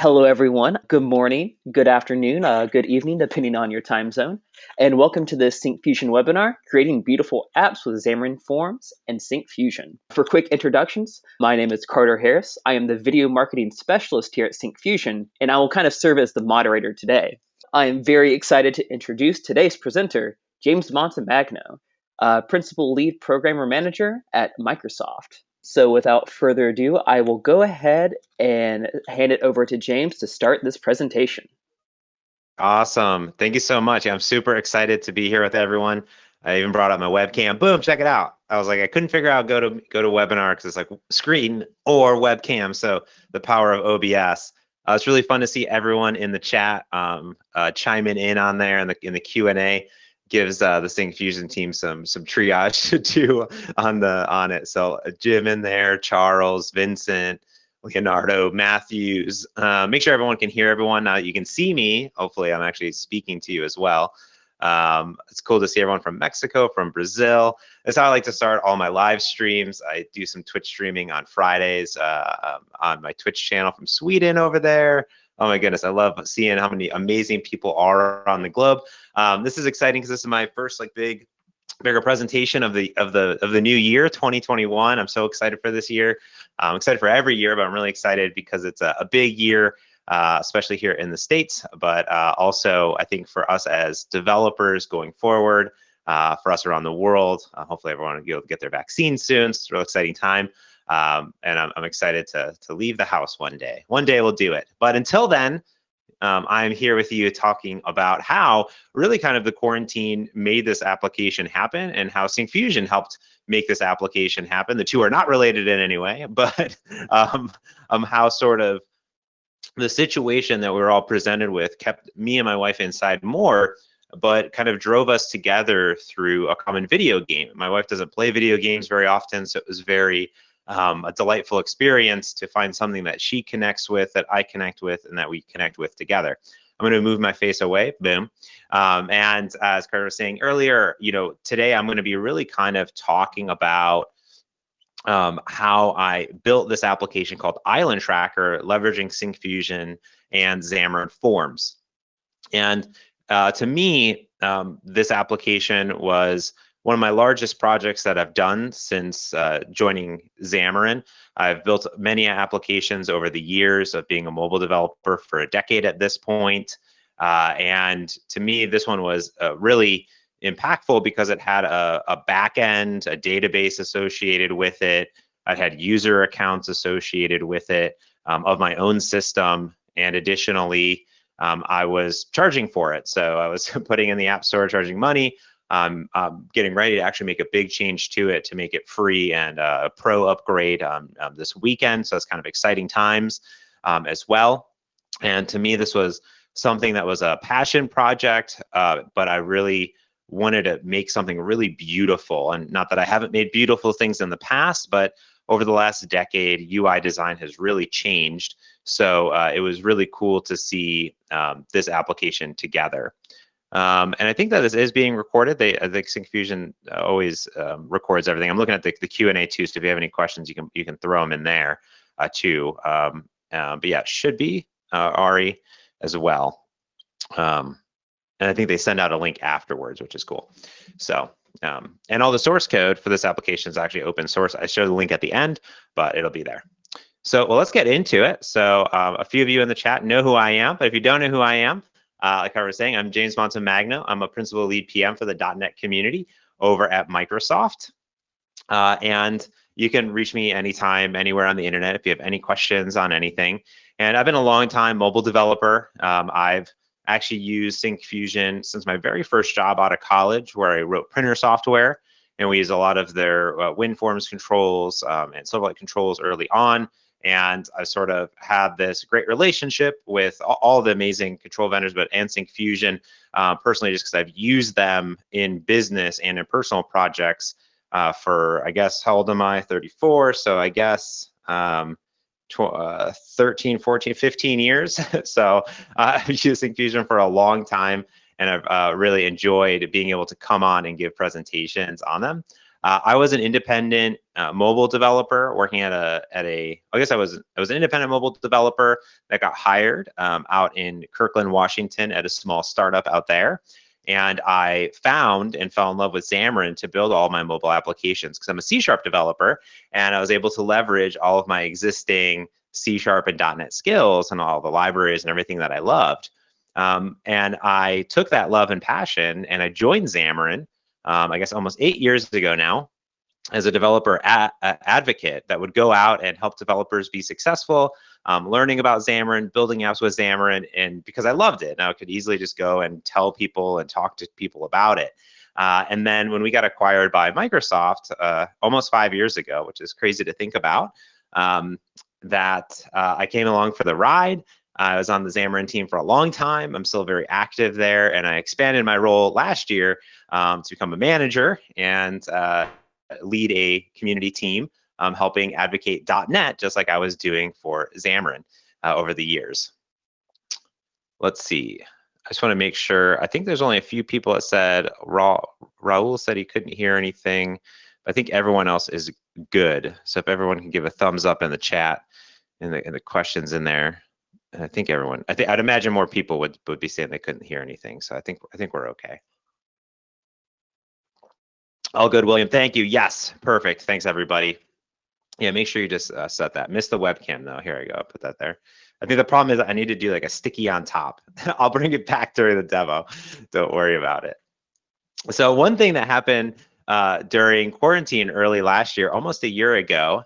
Hello, everyone. Good morning, good afternoon, good evening, depending on your time zone. And welcome to this Syncfusion webinar, Creating Beautiful Apps with Xamarin.Forms and Syncfusion. For quick introductions, my name is Carter Harris. I am the Video Marketing Specialist here at Syncfusion, and I will kind of serve as the moderator today. I am very excited to introduce today's presenter, James Montemagno, Principal Lead Programmer Manager at Microsoft. So without further ado, I will go ahead and hand it over to James to start this presentation. Awesome. Thank you so much. I'm super excited to be here with everyone. I even brought up my webcam. Boom, check it out. I was like, I couldn't figure out go to webinar because it's like screen or webcam. So the power of OBS. It's really fun to see everyone in the chat chiming in on there in the Q&A. Gives the Syncfusion team some triage to do on it. So Jim in there, Charles, Vincent, Leonardo, Matthews. Make sure everyone can hear everyone. Now you can see me. Hopefully I'm actually speaking to you as well. It's cool to see everyone from Mexico, from Brazil. That's how I like to start all my live streams. I do some Twitch streaming on Fridays on my Twitch channel from Sweden over there. Oh my goodness, I love seeing how many amazing people are on the globe. This is exciting because this is my first bigger presentation of the new year, 2021. I'm so excited for this year. I'm excited for every year, but I'm really excited because it's a big year, especially here in the States, but also I think for us as developers going forward, for us around the world. Hopefully everyone will be able to get their vaccine soon. It's a real exciting time. And I'm excited to leave the house one day. One day we'll do it. But until then, I'm here with you talking about how really kind of the quarantine made this application happen and how Syncfusion helped make this application happen. The two are not related in any way, but how sort of the situation that we were all presented with kept me and my wife inside more, but kind of drove us together through a common video game. My wife doesn't play video games very often, so it was very a delightful experience to find something that she connects with, that I connect with, and that we connect with together. I'm going to move my face away, boom. And as Carter was saying earlier, today I'm going to be really kind of talking about how I built this application called Island Tracker, leveraging Syncfusion and Xamarin.Forms. And to me, this application was one of my largest projects that I've done since joining Xamarin. I've built many applications over the years of being a mobile developer for a decade at this point. And to me, this one was really impactful because it had a back end, a database associated with it. I had user accounts associated with it of my own system. And additionally, I was charging for it. So I was putting in the App Store, charging money. Getting ready to actually make a big change to it to make it free and a pro upgrade this weekend. So it's kind of exciting times as well. And to me, this was something that was a passion project, but I really wanted to make something really beautiful. And not that I haven't made beautiful things in the past, but over the last decade, UI design has really changed. So it was really cool to see this application together. And I think that this is being recorded. I think Syncfusion always records everything. I'm looking at the Q&A too, so if you have any questions, you can throw them in there too. But yeah, it should be Ari as well. And I think they send out a link afterwards, which is cool. So, and all the source code for this application is actually open source. I show the link at the end, but it'll be there. So, well, let's get into it. So a few of you in the chat know who I am, but if you don't know who I am, like I was saying, I'm James Montemagno. I'm a principal lead PM for the .NET community over at Microsoft. And you can reach me anytime, anywhere on the internet if you have any questions on anything. And I've been a long time mobile developer. I've actually used Syncfusion since my very first job out of college, where I wrote printer software. And we use a lot of their WinForms controls and Silverlight controls early on. And I sort of had this great relationship with all the amazing control vendors, but and Syncfusion personally, just because I've used them in business and in personal projects for, I guess, how old am I? 34. So I guess 13, 14, 15 years. So I've used Syncfusion for a long time, and I've really enjoyed being able to come on and give presentations on them. I was an independent mobile developer working at I guess I was an independent mobile developer that got hired out in Kirkland, Washington at a small startup out there. And I found and fell in love with Xamarin to build all my mobile applications because I'm a C# developer, and I was able to leverage all of my existing C# and .NET skills and all the libraries and everything that I loved. And I took that love and passion and I joined Xamarin, I guess almost 8 years ago now, as a developer advocate that would go out and help developers be successful, learning about Xamarin, building apps with Xamarin, and because I loved it, and I could easily just go and tell people and talk to people about it. And then when we got acquired by Microsoft almost 5 years ago, which is crazy to think about, I came along for the ride. I was on the Xamarin team for a long time. I'm still very active there, and I expanded my role last year to become a manager and lead a community team helping advocate .NET, just like I was doing for Xamarin over the years. Let's see. I just want to make sure. I think there's only a few people that said, Raul said he couldn't hear anything. I think everyone else is good. So if everyone can give a thumbs up in the chat and the questions in there. And I think everyone, I'd imagine more people would be saying they couldn't hear anything. So I think we're okay. All good, William. Thank you. Yes, perfect. Thanks, everybody. Yeah, make sure you just set that. Missed the webcam though. Here we go. I'll put that there. I think the problem is I need to do like a sticky on top. I'll bring it back during the demo. Don't worry about it. So one thing that happened during quarantine early last year, almost a year ago,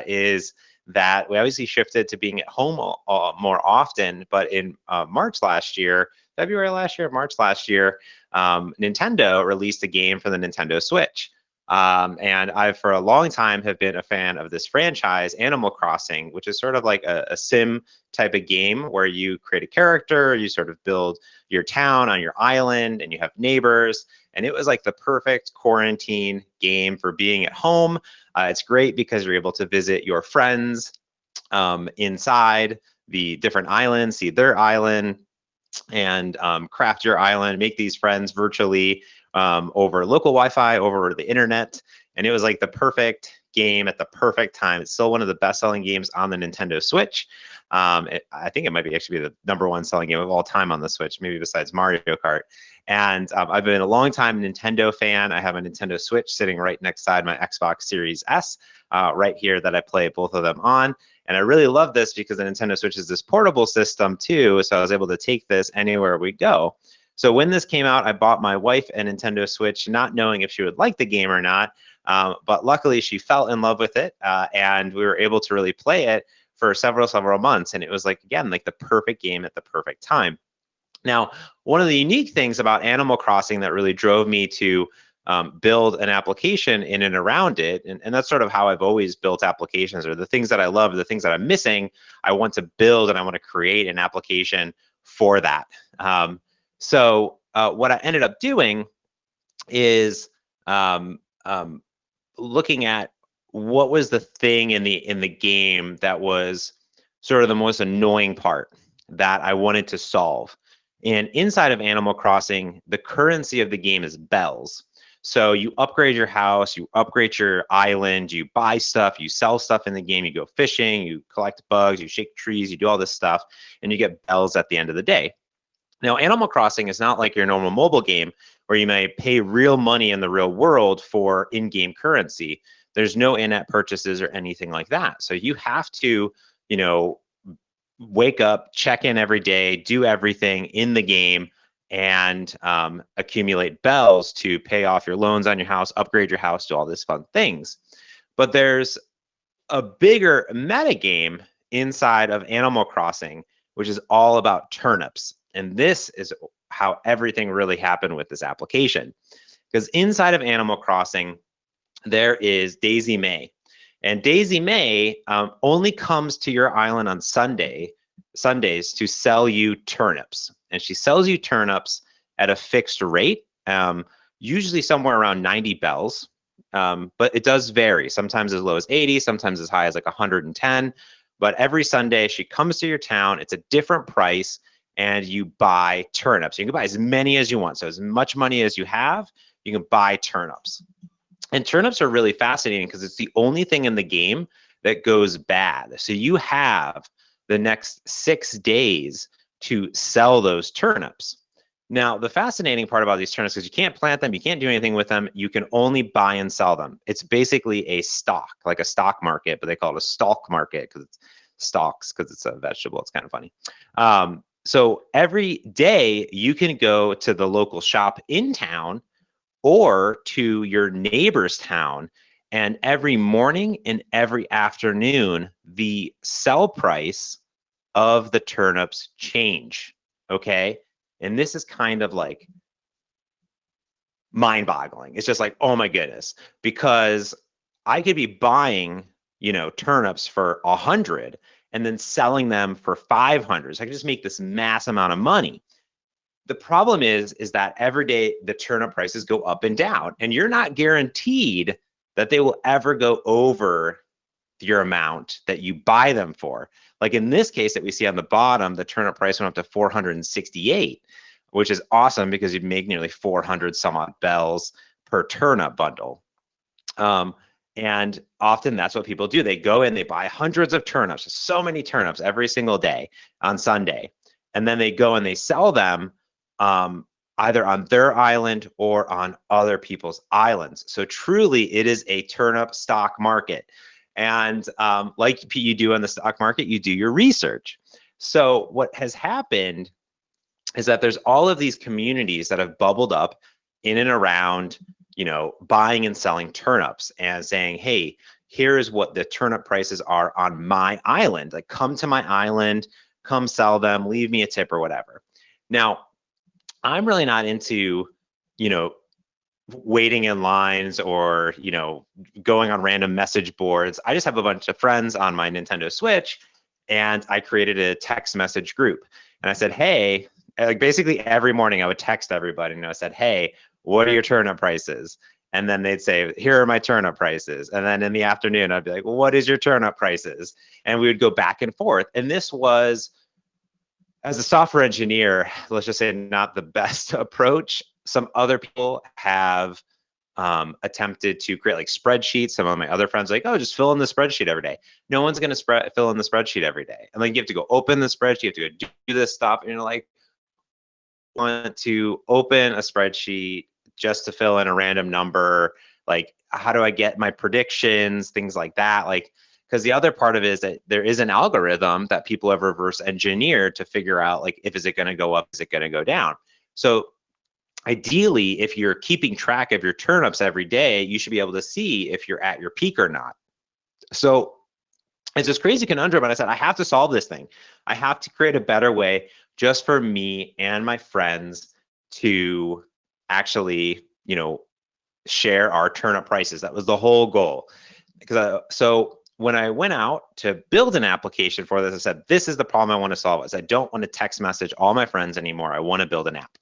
is that we obviously shifted to being at home more often. But in March last year, February last year, March last year, Nintendo released a game for the Nintendo Switch. And I, for a long time, have been a fan of this franchise, Animal Crossing, which is sort of like a sim type of game where you create a character, you sort of build your town on your island, and you have neighbors. And it was like the perfect quarantine game for being at home. It's great because you're able to visit your friends inside the different islands, see their island, and craft your island, make these friends virtually over local Wi-Fi, over the internet. And it was like the perfect game at the perfect time. It's still one of the best-selling games on the Nintendo Switch. I think it might actually be the #1 selling game of all time on the Switch, maybe besides Mario Kart. And I've been a long time Nintendo fan. I have a Nintendo Switch sitting right next side my Xbox Series S right here that I play both of them on. And I really love this because the Nintendo Switch is this portable system too, so I was able to take this anywhere we go. So when this came out, I bought my wife a Nintendo Switch, not knowing if she would like the game or not, but luckily she fell in love with it, and we were able to really play it for several months, and it was like, again, like the perfect game at the perfect time. Now, one of the unique things about Animal Crossing that really drove me to build an application in and around it, and that's sort of how I've always built applications, or the things that I love, the things that I'm missing, I want to build and I want to create an application for that. So what I ended up doing is looking at what was the thing in the game that was sort of the most annoying part that I wanted to solve. And inside of Animal Crossing, the currency of the game is bells. So you upgrade your house, you upgrade your island, you buy stuff, you sell stuff in the game, you go fishing, you collect bugs, you shake trees, you do all this stuff, and you get bells at the end of the day. Now, Animal Crossing is not like your normal mobile game where you may pay real money in the real world for in-game currency. There's no in-app purchases or anything like that. So you have to, you know, wake up, check in every day, do everything in the game, and accumulate bells to pay off your loans on your house, upgrade your house, do all these fun things. But there's a bigger meta game inside of Animal Crossing, which is all about turnips. And this is how everything really happened with this application. Because inside of Animal Crossing, there is Daisy May. And Daisy May only comes to your island on Sundays to sell you turnips. And she sells you turnips at a fixed rate, usually somewhere around 90 bells. But it does vary, sometimes as low as 80, sometimes as high as like 110. But every Sunday she comes to your town, it's a different price, and you buy turnips. You can buy as many as you want. So as much money as you have, you can buy turnips. And turnips are really fascinating because it's the only thing in the game that goes bad. So you have the next 6 days to sell those turnips. Now, the fascinating part about these turnips is you can't plant them, you can't do anything with them, you can only buy and sell them. It's basically a stock, like a stock market, but they call it a stalk market because it's stalks, because it's a vegetable. It's kind of funny. So every day you can go to the local shop in town or to your neighbor's town, and every morning and every afternoon, the sell price of the turnips change, okay? And this is kind of like mind-boggling. It's just like, oh my goodness, because I could be buying, turnips for 100 and then selling them for 500. So I can just make this mass amount of money. The problem is that every day the turnip prices go up and down, and you're not guaranteed that they will ever go over your amount that you buy them for. Like in this case that we see on the bottom, the turnip price went up to 468, which is awesome because you'd make nearly 400 some odd bells per turnip bundle. And often that's what people do. They go in, they buy hundreds of turnips, so many turnips every single day on Sunday, and then they go and they sell them either on their island or on other people's islands. So truly, it is a turnip stock market. And like you do on the stock market, you do your research. So what has happened is that there's all of these communities that have bubbled up in and around, buying and selling turnips and saying, hey, here's what the turnip prices are on my island. Like, come to my island, come sell them, leave me a tip or whatever. Now, I'm really not into, waiting in lines or, going on random message boards. I just have a bunch of friends on my Nintendo Switch, and I created a text message group. And I said, hey, like basically every morning I would text everybody and I said, hey, what are your turnip prices? And then they'd say, here are my turnip prices. And then in the afternoon, I'd be like, well, what is your turnip prices? And we would go back and forth. And this was, as a software engineer, let's just say not the best approach. Some other people have attempted to create like spreadsheets. Some of my other friends are like, oh, just fill in the spreadsheet every day. No one's going to fill in the spreadsheet every day. And then you have to go open the spreadsheet, you have to go do this stuff. And you're like, want to open a spreadsheet just to fill in a random number? Like, how do I get my predictions, things like that? Like, because the other part of it is that there is an algorithm that people have reverse engineered to figure out, like, if is it going to go up, is it going to go down? So ideally, if you're keeping track of your turnips every day, you should be able to see if you're at your peak or not. So it's this crazy conundrum, and I said, I have to solve this thing. I have to create a better way just for me and my friends to actually, share our turnip prices. That was the whole goal. So when I went out to build an application for this, I said, this is the problem I want to solve. I don't want to text message all my friends anymore. I want to build an app.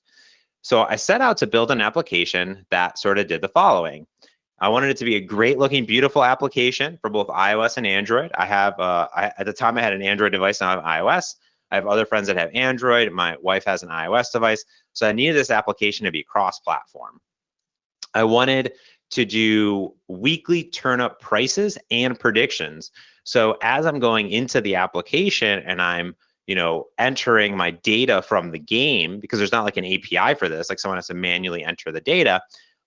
So I set out to build an application that sort of did the following. I wanted it to be a great looking, beautiful application for both iOS and Android. I have, at the time I had an Android device, now I have iOS. I have other friends that have Android. My wife has an iOS device. So I needed this application to be cross-platform. I wanted to do weekly turnip prices and predictions. So as I'm going into the application and I'm entering my data from the game, because there's not like an API for this, like someone has to manually enter the data,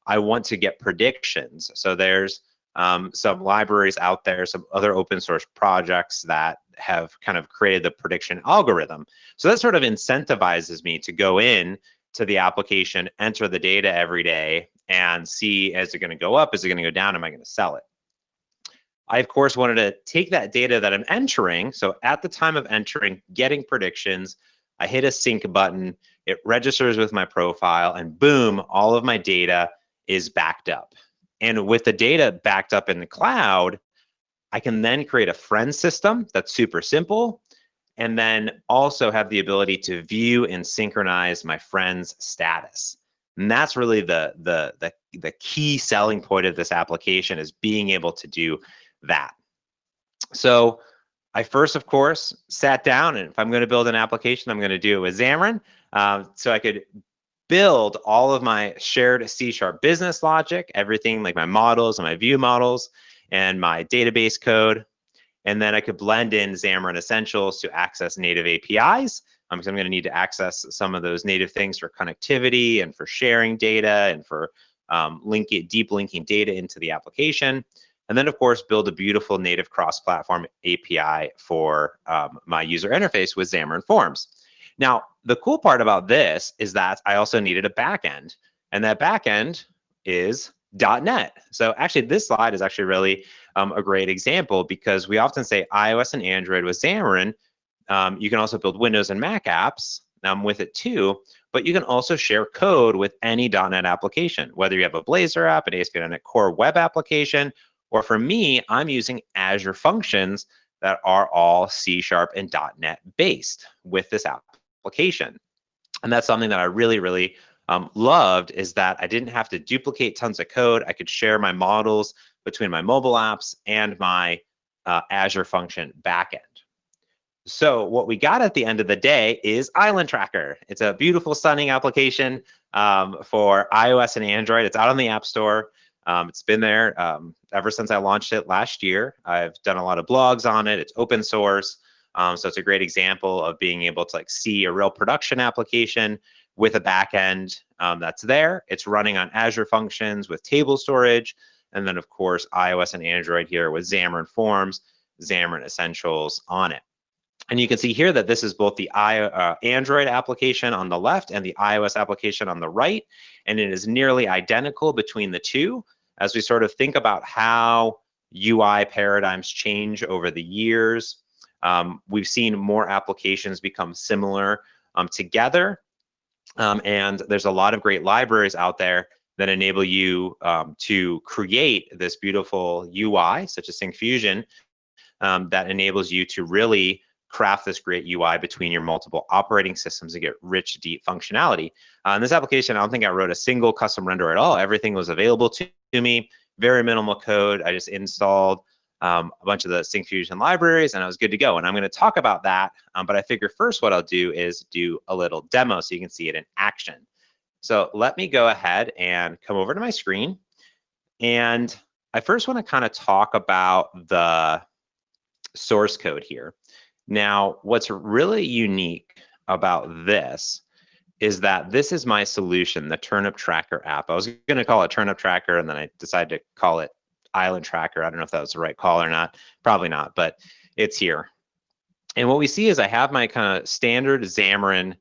I want to get predictions. So there's some libraries out there, some other open source projects that have kind of created the prediction algorithm. So that sort of incentivizes me to go in to the application, enter the data every day, and see, is it going to go up? Is it going to go down? Am I going to sell it? I, of course, wanted to take that data that I'm entering. So at the time of entering, getting predictions, I hit a sync button, it registers with my profile, and boom, all of my data is backed up. And with the data backed up in the cloud, I can then create a friend system that's super simple, and then also have the ability to view and synchronize my friend's status. And that's really the key selling point of this application, is being able to do that. So I first, of course, sat down, and if I'm going to build an application, I'm going to do it with Xamarin. So I could build all of my shared C# business logic, everything like my models and my view models and my database code. And then I could blend in Xamarin Essentials to access native APIs. Because I'm going to need to access some of those native things for connectivity and for sharing data and for deep linking data into the application. And then, of course, build a beautiful native cross-platform API for my user interface with Xamarin.Forms. Now, the cool part about this is that I also needed a backend, and that backend is .NET. So actually, this slide is actually really a great example, because we often say iOS and Android with Xamarin. You can also build Windows and Mac apps with it too, but you can also share code with any .NET application, whether you have a Blazor app, an ASP.NET Core web application, or for me, I'm using Azure Functions that are all C# and .NET based with this application. And that's something that I really, really loved, is that I didn't have to duplicate tons of code. I could share my models between my mobile apps and my Azure Function backend. So what we got at the end of the day is Island Tracker. It's a beautiful, stunning application for iOS and Android. It's out on the App Store. It's been there ever since I launched it last year. I've done a lot of blogs on it. It's open source. So it's a great example of being able to see a real production application with a backend that's there. It's running on Azure Functions with table storage. And then, of course, iOS and Android here with Xamarin.Forms, Xamarin Essentials on it. And you can see here that this is both the Android application on the left and the iOS application on the right, and it is nearly identical between the two. As we sort of think about how UI paradigms change over the years, we've seen more applications become similar together, and there's a lot of great libraries out there that enable you to create this beautiful UI, such as Syncfusion, that enables you to really craft this great UI between your multiple operating systems to get rich, deep functionality. In this application, I don't think I wrote a single custom render at all. Everything was available to me, very minimal code. I just installed a bunch of the Syncfusion libraries and I was good to go. And I'm going to talk about that, but I figure first what I'll do is do a little demo so you can see it in action. So let me go ahead and come over to my screen. And I first want to kind of talk about the source code here. Now, what's really unique about this is that this is my solution, the Turnip Tracker app. I was going to call it Turnip Tracker, and then I decided to call it Island Tracker. I don't know if that was the right call or not. Probably not, but it's here. And what we see is I have my kind of standard Xamarin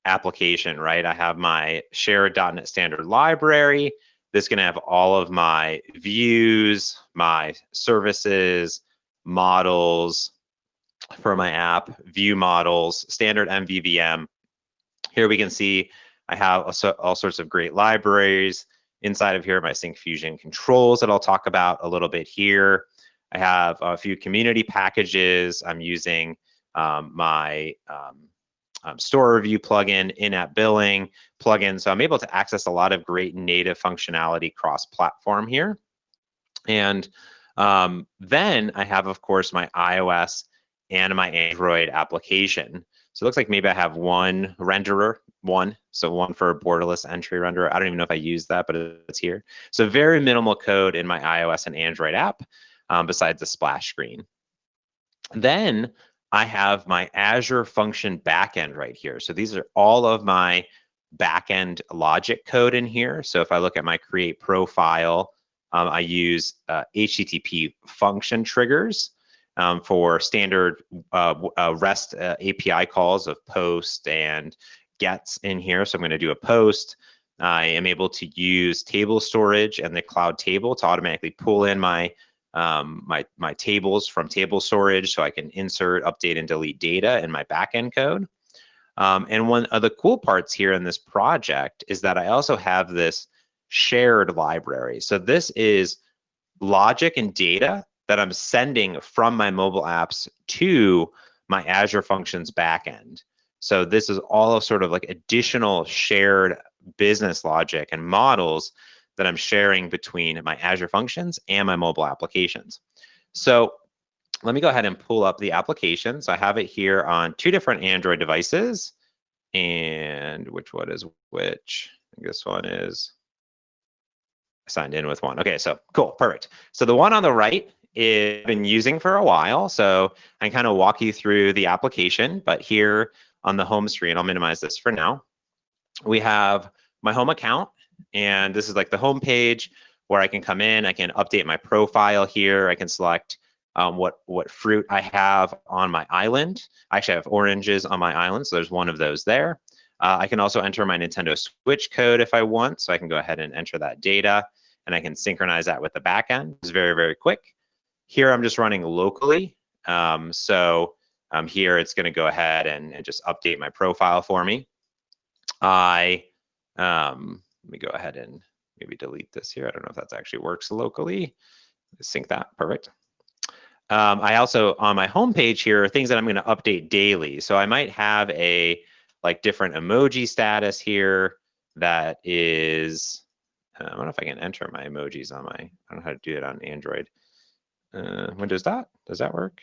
application, right? I have my shared .NET Standard library. This is going to have all of my views, my services, models for my app, view models, standard MVVM. Here we can see I have also all sorts of great libraries. Inside of here, my Syncfusion controls that I'll talk about a little bit here. I have a few community packages. I'm using my store review plugin, in-app billing plugin. So I'm able to access a lot of great native functionality cross-platform here. And then I have, of course, my iOS and my Android application. So it looks like maybe I have one renderer, so one for a borderless entry renderer. I don't even know if I use that, but it's here. So very minimal code in my iOS and Android app, besides the splash screen. Then I have my Azure Function backend right here. So these are all of my backend logic code in here. So if I look at my create profile, I use HTTP function triggers for standard REST API calls of post and gets in here. So I'm going to do a post. I am able to use table storage and the cloud table to automatically pull in my my tables from table storage, so I can insert, update, and delete data in my backend code. And one of the cool parts here in this project is that I also have this shared library. So this is logic and data that I'm sending from my mobile apps to my Azure Functions backend. So this is all of sort of like additional shared business logic and models that I'm sharing between my Azure Functions and my mobile applications. So let me go ahead and pull up the application. So I have it here on two different Android devices. And which one is which? think this one is signed in with one. Okay, so cool, perfect. So the one on the right is I've been using for a while, so I kind of walk you through the application, but here on the home screen, I'll minimize this for now. We have my home account, and this is like the home page where I can come in, I can update my profile here, I can select what fruit I have on my island. I actually have oranges on my island, so there's one of those there. I can also enter my Nintendo Switch code if I want, so I can go ahead and enter that data, and I can synchronize that with the backend. It's very, very quick. Here I'm just running locally, here it's going to go ahead and just update my profile for me. Let me go ahead and maybe delete this here. I don't know if that actually works locally. Sync that, perfect. I also, on my homepage here, are things that I'm going to update daily. So I might have a different emoji status here that is, I don't know if I can enter my emojis on my, I don't know how to do it on Android. Windows Dot, does that work?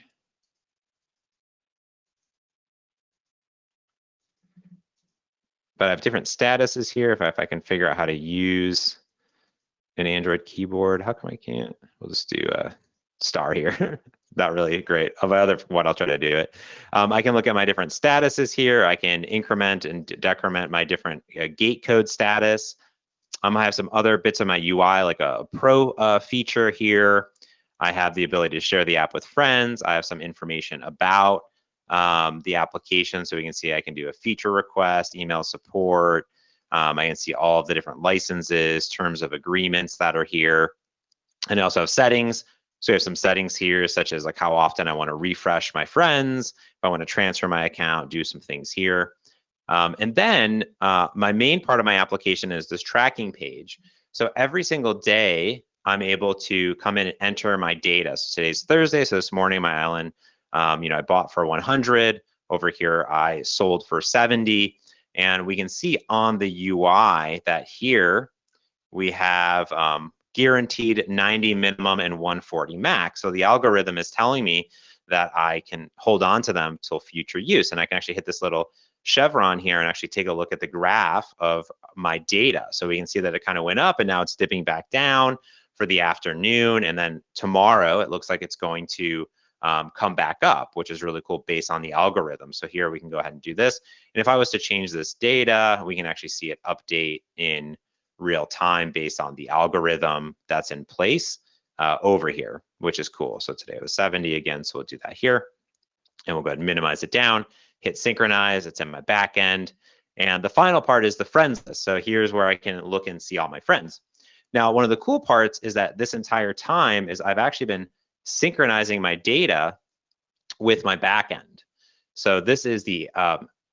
But I have different statuses here. If I can figure out how to use an Android keyboard, how come I can't? We'll just do a star here. Not really great. Of my other one, I'll try to do it. I can look at my different statuses here. I can increment and decrement my different gate code status. I have some other bits of my UI, like a pro feature here. I have the ability to share the app with friends. I have some information about the application, so we can see I can do a feature request, email support. I can see all of the different licenses, terms of agreements that are here. And I also have settings. So we have some settings here, such as how often I want to refresh my friends, if I want to transfer my account, do some things here. And then my main part of my application is this tracking page. So every single day, I'm able to come in and enter my data. So today's Thursday, so this morning my island, I bought for 100. Over here, I sold for 70. And we can see on the UI that here we have guaranteed 90 minimum and 140 max. So the algorithm is telling me that I can hold on to them till future use. And I can actually hit this little chevron here and actually take a look at the graph of my data. So we can see that it kind of went up and now it's dipping back down for the afternoon. And then tomorrow it looks like it's going to come back up, which is really cool based on the algorithm. So here we can go ahead and do this. And if I was to change this data, we can actually see it update in real time based on the algorithm that's in place over here, which is cool. So today it was 70 again, so we'll do that here. And we'll go ahead and minimize it down, hit synchronize, it's in my back end. And the final part is the friends list. So here's where I can look and see all my friends. Now, one of the cool parts is that this entire time is I've actually been synchronizing my data with my backend. So this is the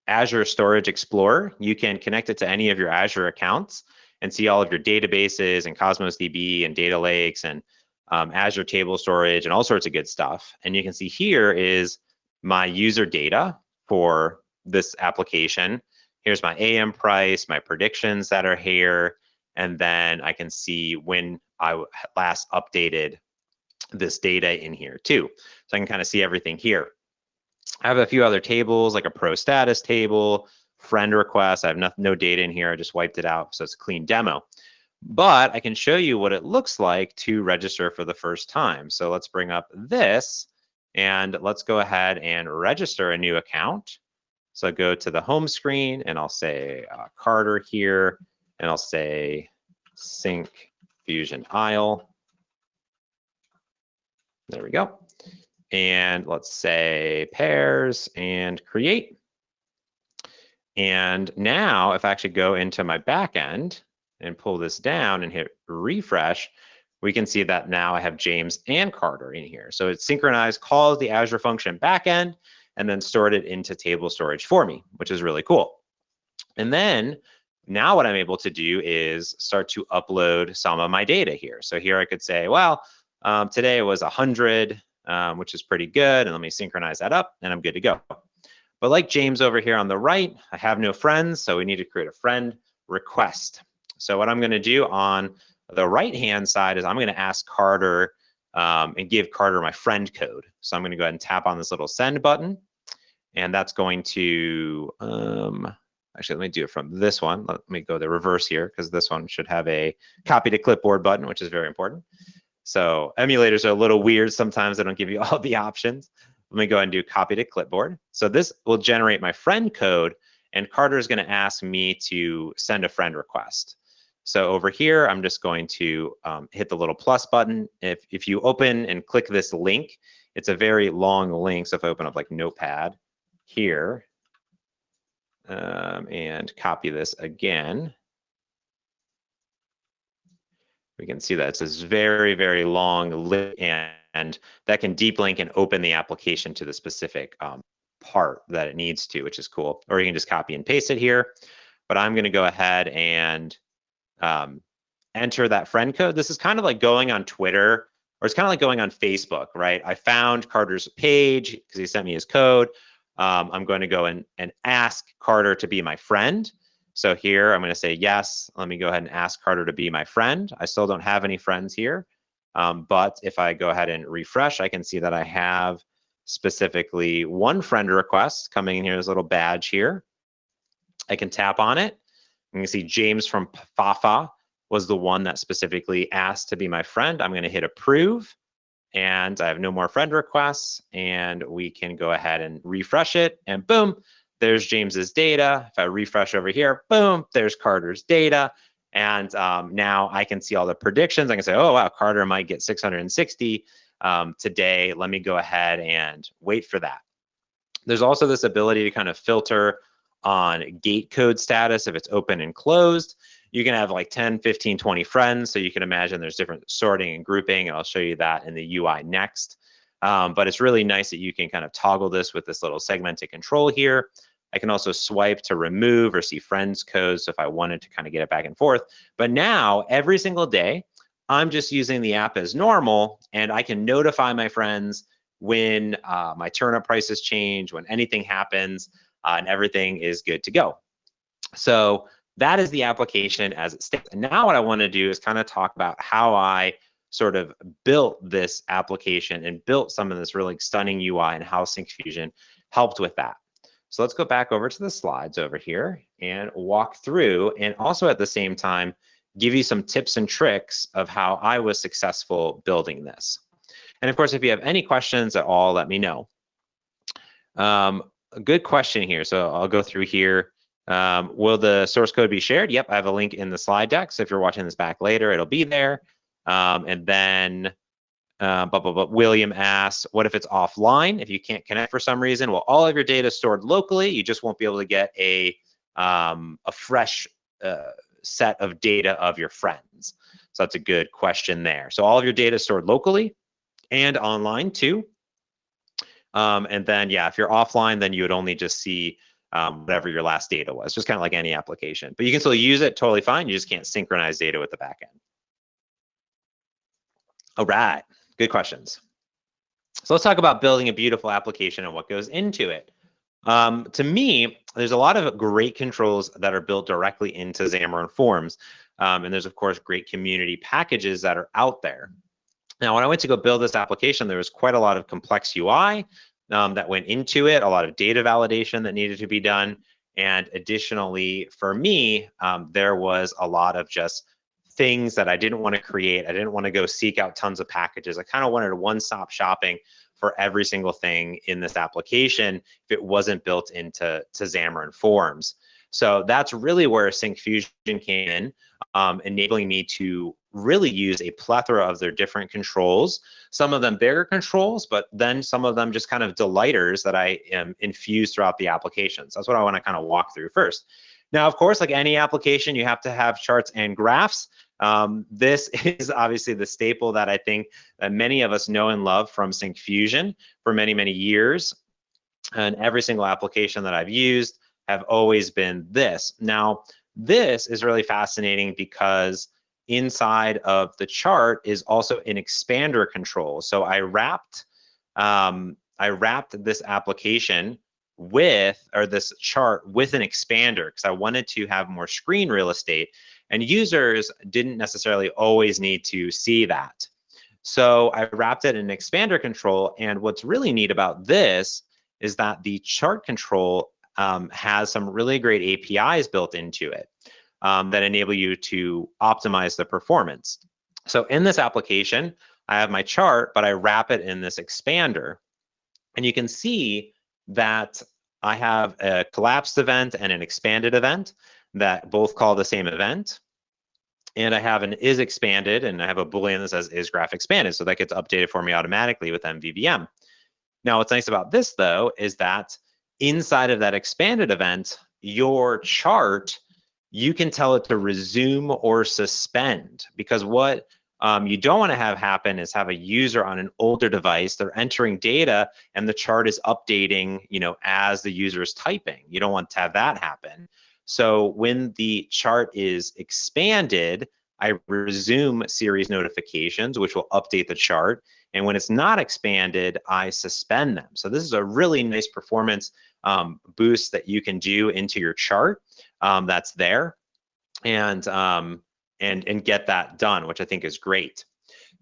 Azure Storage Explorer. You can connect it to any of your Azure accounts and see all of your databases and Cosmos DB and data lakes and Azure Table Storage and all sorts of good stuff. And you can see here is my user data for this application. Here's my AM price, my predictions that are here, and then I can see when I last updated this data in here too. So I can kind of see everything here. I have a few other tables, like a pro status table, friend requests. I have no data in here. I just wiped it out, so it's a clean demo. But I can show you what it looks like to register for the first time. So let's bring up this and let's go ahead and register a new account. So go to the home screen and I'll say Carter here, and I'll say Syncfusion Isle. There we go. And let's say pairs and create. And now if I actually go into my backend and pull this down and hit refresh, we can see that now I have James and Carter in here. So it's synchronized, calls the Azure function backend, and then stored it into table storage for me, which is really cool. And then now what I'm able to do is start to upload some of my data here. So here I could say, well, today it was 100, which is pretty good. And let me synchronize that up and I'm good to go. But like James over here on the right, I have no friends, so we need to create a friend request. So what I'm going to do on the right-hand side is I'm going to ask Carter and give Carter my friend code. So I'm going to go ahead and tap on this little send button, and that's going to Actually, let me do it from this one. Let me go the reverse here, because this one should have a copy to clipboard button, which is very important. So emulators are a little weird sometimes. They don't give you all the options. Let me go ahead and do copy to clipboard. So this will generate my friend code, and Carter is going to ask me to send a friend request. So over here, I'm just going to hit the little plus button. If you open and click this link, it's a very long link. So if I open up like Notepad here and copy this again, we can see that it's this very, very long link, and that can deep link and open the application to the specific part that it needs to, which is cool. Or you can just copy and paste it here. But I'm going to go ahead and enter that friend code. This is kind of like going on Twitter, or it's kind of like going on Facebook, right? I found Carter's page because he sent me his code. I'm going to go and ask Carter to be my friend. So here I'm going to say yes. Let me go ahead and ask Carter to be my friend. I still don't have any friends here, but if I go ahead and refresh, I can see that I have specifically one friend request coming in here. This little badge here. I can tap on it. You can see James from Fafa was the one that specifically asked to be my friend. I'm going to hit approve, and I have no more friend requests, and we can go ahead and refresh it, and boom, there's James's data. If I refresh over here, boom, there's Carter's data. And now I can see all the predictions. I can say, oh, wow, Carter might get 660 today. Let me go ahead and wait for that. There's also this ability to kind of filter on gate code status if it's open and closed. You can have like 10, 15, 20 friends. So you can imagine there's different sorting and grouping, and I'll show you that in the UI next. But it's really nice that you can kind of toggle this with this little segmented control here. I can also swipe to remove or see friends code, so if I wanted to kind of get it back and forth. But now, every single day, I'm just using the app as normal, and I can notify my friends when my turnip prices change, when anything happens, and everything is good to go. So that is the application as it stands. And now what I want to do is kind of talk about how I sort of built this application and built some of this really stunning UI, and how Syncfusion helped with that. So let's go back over to the slides over here and walk through, and also at the same time give you some tips and tricks of how I was successful building this. And of course, if you have any questions at all, let me know. A good question here. So I'll go through here. Will the source code be shared? Yep, I have a link in the slide deck. So if you're watching this back later, it'll be there. And then William asks, what if it's offline? If you can't connect for some reason, well, all of your data is stored locally. You just won't be able to get a fresh set of data of your friends. So that's a good question there. So all of your data is stored locally and online too. And then, yeah, if you're offline, then you would only just see whatever your last data was, just kind of like any application. But you can still use it totally fine. You just can't synchronize data with the backend. All right, good questions. So let's talk about building a beautiful application and what goes into it. To me, there's a lot of great controls that are built directly into Xamarin.Forms. And there's, of course, great community packages that are out there. Now, when I went to go build this application, there was quite a lot of complex UI that went into it, a lot of data validation that needed to be done. And additionally, for me, there was a lot of just things that I didn't want to create. I didn't want to go seek out tons of packages. I kind of wanted a one-stop shopping for every single thing in this application if it wasn't built into Xamarin.Forms. So that's really where Syncfusion came in, enabling me to really use a plethora of their different controls, some of them bigger controls, but then some of them just kind of delighters that I infuse throughout the application. So that's what I want to kind of walk through first. Now, of course, like any application, you have to have charts and graphs. This is obviously the staple that I think that many of us know and love from Syncfusion for many, many years. And every single application that I've used have always been this. Now, this is really fascinating because inside of the chart is also an expander control. So I wrapped this application with, or this chart with an expander, because I wanted to have more screen real estate, and users didn't necessarily always need to see that. So I wrapped it in an expander control, and what's really neat about this is that the chart control has some really great APIs built into it that enable you to optimize the performance. So in this application, I have my chart, but I wrap it in this expander. And you can see that I have a collapsed event and an expanded event that both call the same event. And I have an is expanded, and I have a Boolean that says is graph expanded. So that gets updated for me automatically with MVVM. Now, what's nice about this, though, is that inside of that expanded event, your chart, you can tell it to resume or suspend, because what you don't want to have happen is have a user on an older device, they're entering data and the chart is updating, as the user is typing. You don't want to have that happen. So when the chart is expanded, I resume series notifications, which will update the chart. And when it's not expanded, I suspend them. So this is a really nice performance boost that you can do into your chart that's there, and get that done, which I think is great.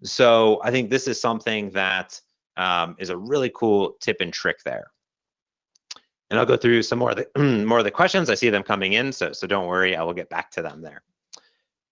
So I think this is something that is a really cool tip and trick there. And I'll go through some more of the questions. I see them coming in, so don't worry, I will get back to them there.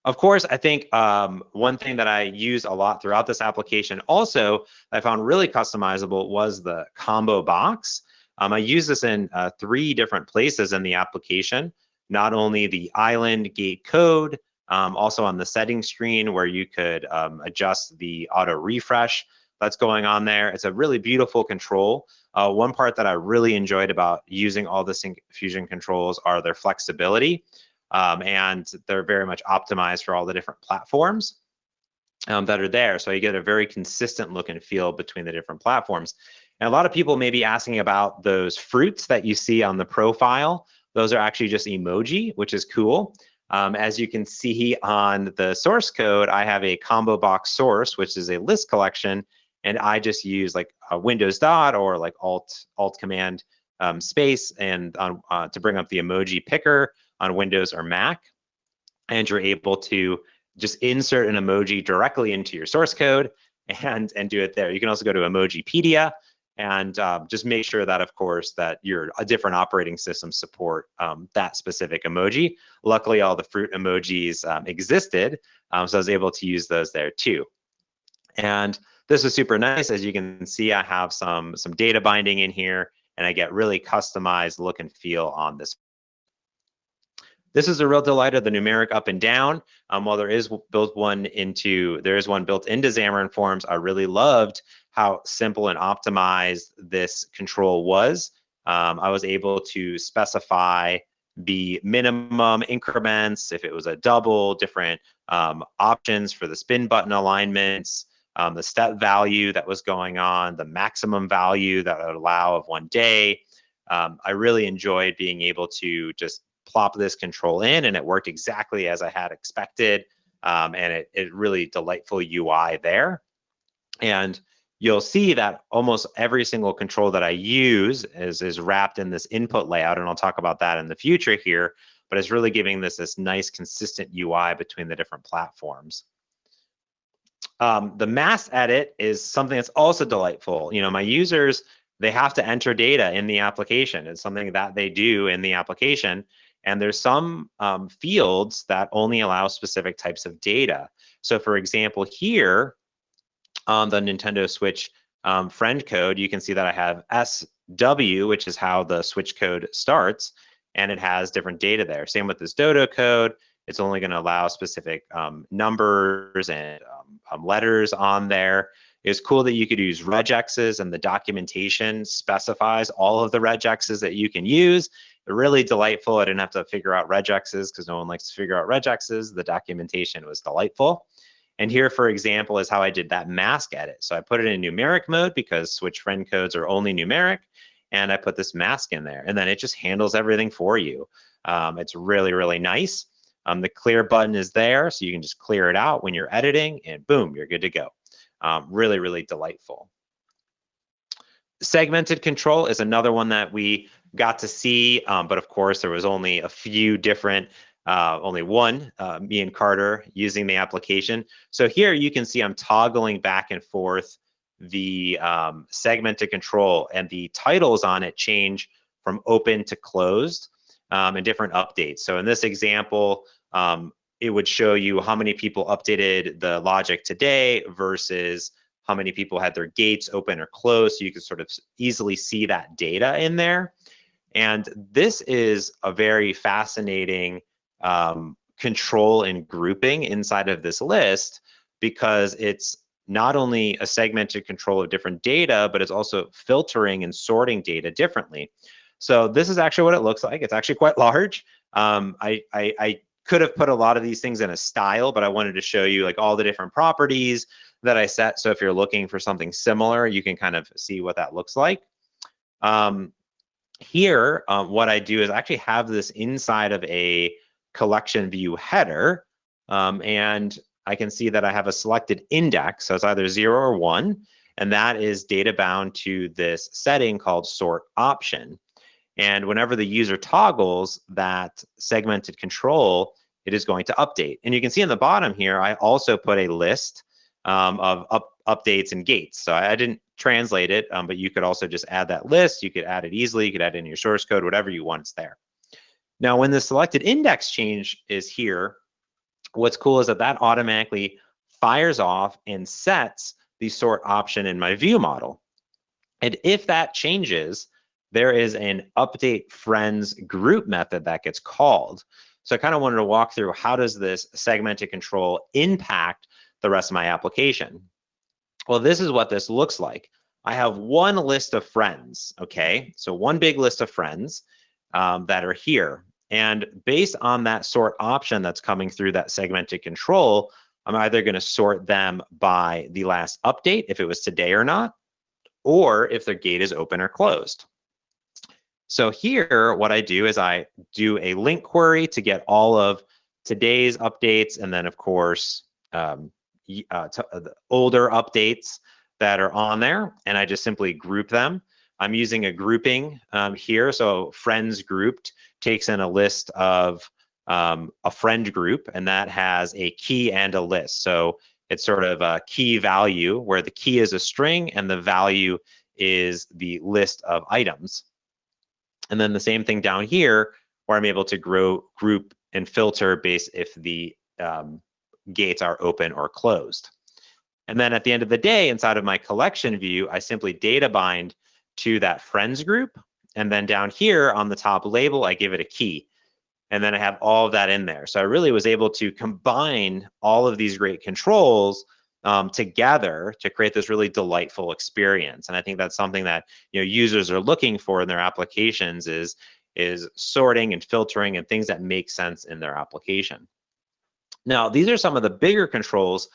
Of course, I think one thing that I use a lot throughout this application also that I found really customizable was the combo box. I use this in 3 different places in the application, not only the island gate code, also on the settings screen where you could adjust the auto refresh that's going on there. It's a really beautiful control. One part that I really enjoyed about using all the Syncfusion controls are their flexibility. And they're very much optimized for all the different platforms that are there. So you get a very consistent look and feel between the different platforms. And a lot of people may be asking about those fruits that you see on the profile. Those are actually just emoji, which is cool. As you can see on the source code, I have a combo box source, which is a list collection, and I just use like a Windows dot or like Alt Command space and to bring up the emoji picker on Windows or Mac, and you're able to just insert an emoji directly into your source code and do it there. You can also go to Emojipedia and just make sure that, of course, that your different operating systems support that specific emoji. Luckily, all the fruit emojis existed, so I was able to use those there too. And this is super nice. As you can see, I have some data binding in here, and I get really customized look and feel on this. This is a real delight of the numeric up and down. While there is one built into Xamarin.Forms, I really loved how simple and optimized this control was. I was able to specify the minimum increments, if it was a double, different options for the spin button alignments, the step value that was going on, the maximum value that would allow of 1 day. I really enjoyed being able to just plop this control in, and it worked exactly as I had expected, and it really delightful UI there. And you'll see that almost every single control that I use is wrapped in this input layout, and I'll talk about that in the future here, but it's really giving this nice consistent UI between the different platforms. The mass edit is something that's also delightful. My users, they have to enter data in the application. It's something that they do in the application. And there's some fields that only allow specific types of data. So for example, here on the Nintendo Switch friend code, you can see that I have SW, which is how the Switch code starts, and it has different data there. Same with this Dodo code. It's only going to allow specific numbers and letters on there. It's cool that you could use regexes, and the documentation specifies all of the regexes that you can use. They're really delightful. I didn't have to figure out regexes because no one likes to figure out regexes. The documentation was delightful. And here, for example, is how I did that mask edit. So I put it in numeric mode because Switch friend codes are only numeric, and I put this mask in there, and then it just handles everything for you. It's really, really nice. The clear button is there, so you can just clear it out when you're editing, and boom, you're good to go. Really, really delightful. Segmented control is another one that we got to see, but of course there was only a few different, only one, me and Carter using the application. So here you can see I'm toggling back and forth the segmented control, and the titles on it change from open to closed and different updates. So in this example, it would show you how many people updated the logic today versus how many people had their gates open or closed. So you can sort of easily see that data in there. And this is a very fascinating control and grouping inside of this list, because it's not only a segmented control of different data, but it's also filtering and sorting data differently. So this is actually what it looks like. It's actually quite large. I could have put a lot of these things in a style, but I wanted to show you like all the different properties that I set. So if you're looking for something similar, you can kind of see what that looks like. Here, what I do is I actually have this inside of a collection view header, and I can see that I have a selected index, so it's either 0 or 1, and that is data bound to this setting called sort option. And whenever the user toggles that segmented control, it is going to update. And you can see in the bottom here, I also put a list of updates and gates. So I didn't translate it, but you could also just add that list. You could add it easily. You could add it in your source code, whatever you want, it's there. Now, when the selected index change is here, what's cool is that that automatically fires off and sets the sort option in my view model. And if that changes, there is an update friends group method that gets called. So I kind of wanted to walk through how does this segmented control impact the rest of my application. Well, this is what this looks like. I have one list of friends, okay? So one big list of friends that are here. And based on that sort option that's coming through that segmented control, I'm either going to sort them by the last update, if it was today or not, or if their gate is open or closed. So here, what I do is I do a link query to get all of today's updates, and then of course, the older updates that are on there, and I just simply group them. I'm using a grouping here, so friends grouped takes in a list of a friend group, and that has a key and a list. So it's sort of a key value where the key is a string and the value is the list of items. And then the same thing down here where I'm able to group and filter based if the gates are open or closed. And then at the end of the day, inside of my collection view, I simply data bind to that friends group. And then down here on the top label, I give it a key. And then I have all of that in there. So I really was able to combine all of these great controls together to create this really delightful experience. And I think that's something that users are looking for in their applications is sorting and filtering and things that make sense in their application. Now, these are some of the bigger controls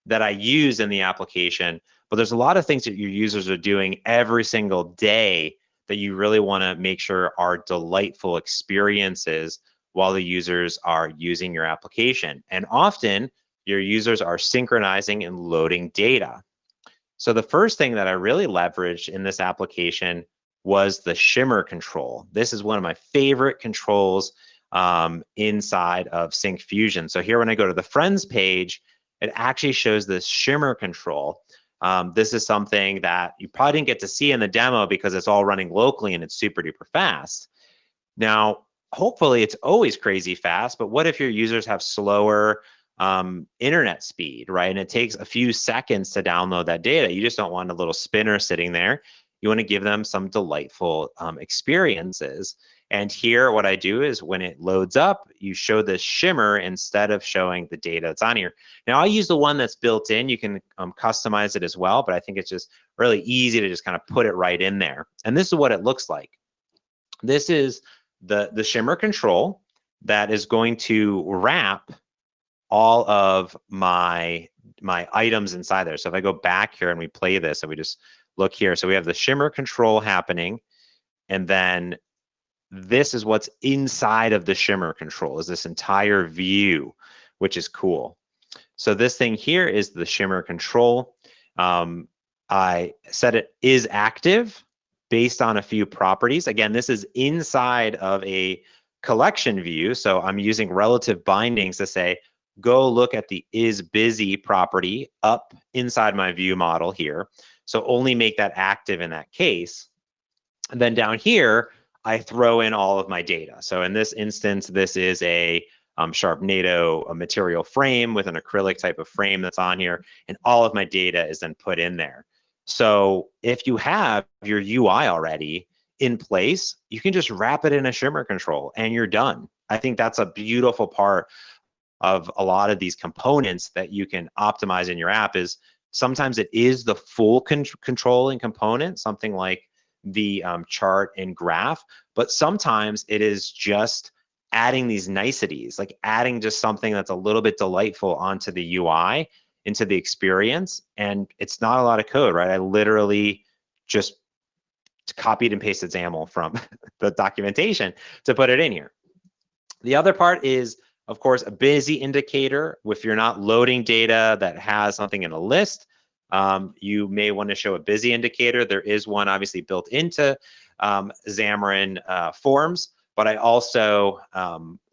that I use in the application, but there's a lot of things that your users are doing every single day that you really want to make sure are delightful experiences while the users are using your application. And often, your users are synchronizing and loading data. So the first thing that I really leveraged in this application was the shimmer control. This is one of my favorite controls inside of Syncfusion. So here when I go to the friends page, it actually shows this shimmer control. This is something that you probably didn't get to see in the demo because it's all running locally and it's super duper fast. Now, hopefully it's always crazy fast, but what if your users have slower internet speed, right? And it takes a few seconds to download that data. You just don't want a little spinner sitting there. You want to give them some delightful experiences. And here, what I do is when it loads up, you show this shimmer instead of showing the data that's on here. Now, I use the one that's built in. You can customize it as well, but I think it's just really easy to just kind of put it right in there. And this is what it looks like. This is the shimmer control that is going to wrap all of my items inside there. So if I go back here and we play this and we just look here, so we have the shimmer control happening, and then this is what's inside of the shimmer control, is this entire view, which is cool. So this thing here is the shimmer control. I said it is active based on a few properties. Again, this is inside of a collection view, so I'm using relative bindings to say, go look at the is busy property up inside my view model here. So only make that active in that case. And then down here, I throw in all of my data. So in this instance, this is a Sharknado material frame with an acrylic type of frame that's on here, and all of my data is then put in there. So if you have your UI already in place, you can just wrap it in a shimmer control and you're done. I think that's a beautiful part of a lot of these components that you can optimize in your app. Is sometimes it is the full controlling component, something like the chart and graph, but sometimes it is just adding these niceties, like adding just something that's a little bit delightful onto the UI, into the experience. And it's not a lot of code, right? I literally just copied and pasted XAML from the documentation to put it in here. The other part is, of course, a busy indicator. If you're not loading data that has something in a list, you may want to show a busy indicator. There is one obviously built into Xamarin.Forms, but I also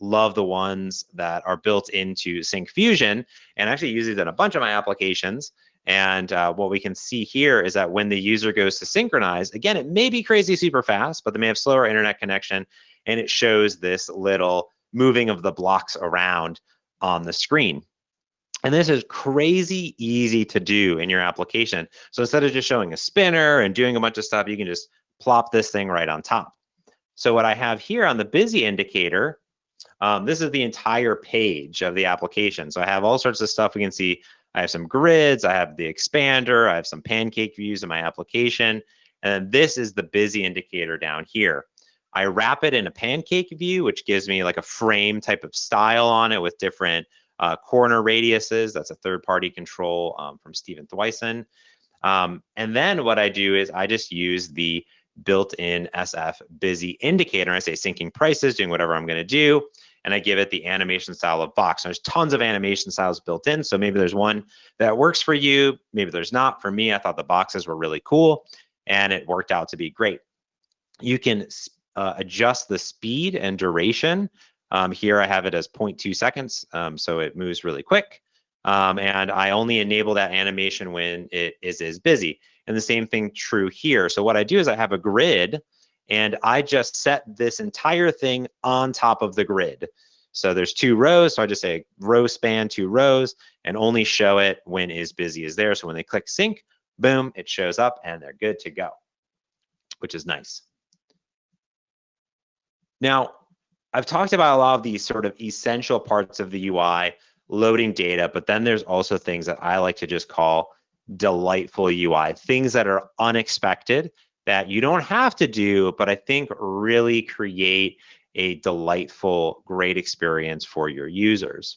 love the ones that are built into Syncfusion, and actually use these in a bunch of my applications. And what we can see here is that when the user goes to synchronize, again, it may be crazy super fast, but they may have slower internet connection, and it shows this little moving of the blocks around on the screen. And this is crazy easy to do in your application. So instead of just showing a spinner and doing a bunch of stuff, you can just plop this thing right on top. So what I have here on the busy indicator, this is the entire page of the application. So I have all sorts of stuff. We can see I have some grids, I have the expander, I have some pancake views in my application, and then this is the busy indicator down here. I wrap it in a pancake view, which gives me like a frame type of style on it with different corner radiuses. That's a third-party control from Stephen Thwysen. And then what I do is I just use the built-in SF busy indicator. I say syncing prices, doing whatever I'm going to do, and I give it the animation style of box. There's tons of animation styles built in, so maybe there's one that works for you, maybe there's not. For me, I thought the boxes were really cool, and it worked out to be great. You can adjust the speed and duration. Here I have it as 0.2 seconds, so it moves really quick. And I only enable that animation when it is busy. And the same thing true here. So what I do is I have a grid, and I just set this entire thing on top of the grid. So there's 2 rows, so I just say row span 2 rows, and only show it when is busy is there. So when they click sync, boom, it shows up and they're good to go, which is nice. Now, I've talked about a lot of these sort of essential parts of the UI, loading data, but then there's also things that I like to just call delightful UI, things that are unexpected that you don't have to do, but I think really create a delightful, great experience for your users.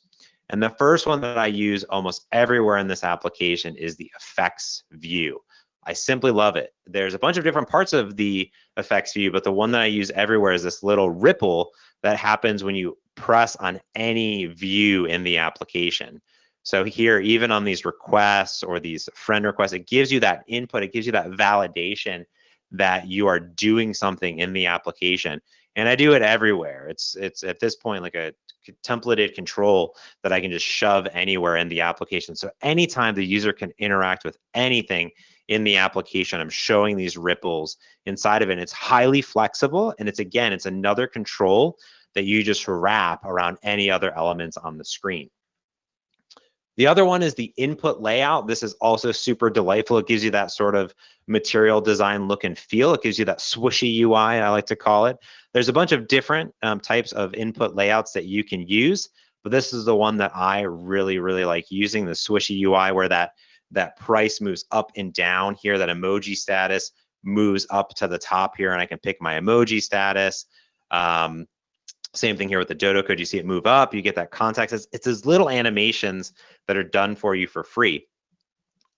And the first one that I use almost everywhere in this application is the effects view. I simply love it. There's a bunch of different parts of the effects view, but the one that I use everywhere is this little ripple that happens when you press on any view in the application. So here, even on these requests or these friend requests, it gives you that input, it gives you that validation that you are doing something in the application. And I do it everywhere. It's at this point like a templated control that I can just shove anywhere in the application. So anytime the user can interact with anything in the application, I'm showing these ripples inside of it. And it's highly flexible, and it's another control that you just wrap around any other elements on the screen. The other one is the input layout. This is also super delightful. It gives you that sort of material design look and feel. It gives you that swooshy UI, I like to call it. There's a bunch of different types of input layouts that you can use, but this is the one that I really, really like using, the swooshy UI, where that price moves up and down here, that emoji status moves up to the top here, and I can pick my emoji status. Same thing here with the dodo code. You see it move up, you get that context. It's those little animations that are done for you for free.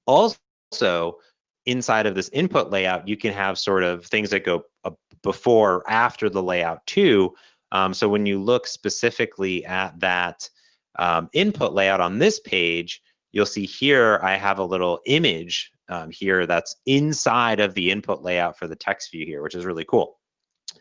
Also, inside of this input layout, you can have sort of things that go before or after the layout too. So when you look specifically at that input layout on this page, you'll see here I have a little image here that's inside of the input layout for the text view here, which is really cool.